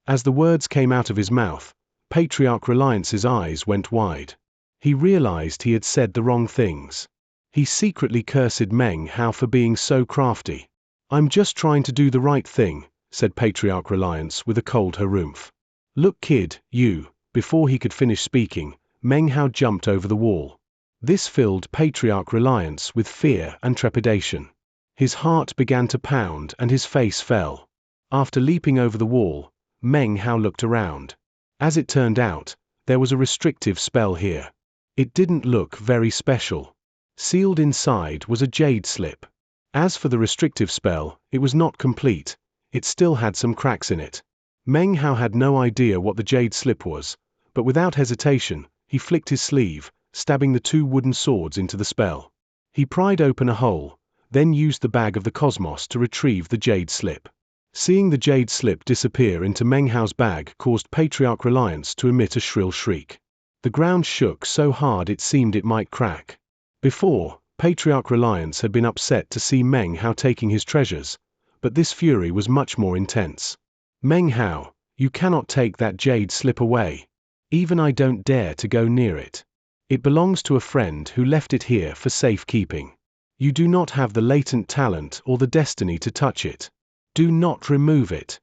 As the words came out of his mouth, Patriarch Reliance's eyes went wide. He realized he had said the wrong things. He secretly cursed Meng Hao for being so crafty. "I'm just trying to do the right thing," said Patriarch Reliance with a cold harumph. "Look kid, you." Before he could finish speaking, Meng Hao jumped over the wall. This filled Patriarch Reliance with fear and trepidation. His heart began to pound and his face fell. After leaping over the wall, Meng Hao looked around. As it turned out, there was a restrictive spell here. It didn't look very special. Sealed inside was a jade slip. As for the restrictive spell, it was not complete. It still had some cracks in it. Meng Hao had no idea what the jade slip was, but without hesitation, he flicked his sleeve, stabbing the 2 wooden swords into the spell. He pried open a hole, then used the bag of the cosmos to retrieve the jade slip. Seeing the jade slip disappear into Meng Hao's bag caused Patriarch Reliance to emit a shrill shriek. The ground shook so hard it seemed it might crack. Before, Patriarch Reliance had been upset to see Meng Hao taking his treasures, but this fury was much more intense. "Meng Hao, you cannot take that jade slip away. Even I don't dare to go near it. It belongs to a friend who left it here for safekeeping. You do not have the latent talent or the destiny to touch it. Do not remove it."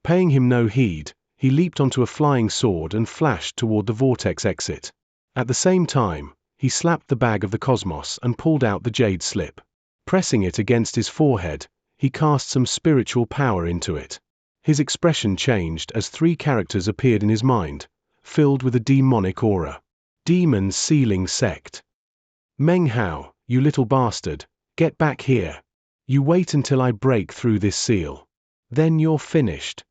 Paying him no heed, he leaped onto a flying sword and flashed toward the vortex exit. At the same time, he slapped the bag of the cosmos and pulled out the jade slip. Pressing it against his forehead, he cast some spiritual power into it. His expression changed as 3 characters appeared in his mind, filled with a demonic aura. Demon Sealing Sect. "Meng Hao, you little bastard, get back here. You wait until I break through this seal. Then you're finished."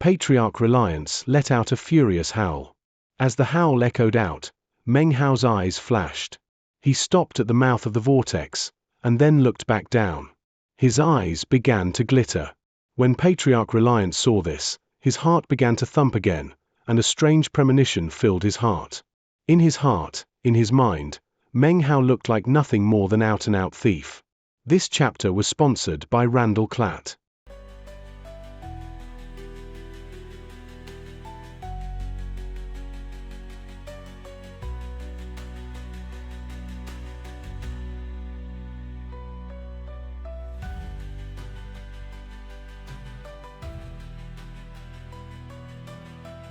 Patriarch Reliance let out a furious howl. As the howl echoed out, Meng Hao's eyes flashed. He stopped at the mouth of the vortex, and then looked back down. His eyes began to glitter. When Patriarch Reliance saw this, his heart began to thump again, and a strange premonition filled his heart. In his heart, in his mind, Meng Hao looked like nothing more than out-and-out thief. This chapter was sponsored by Randall Klatt.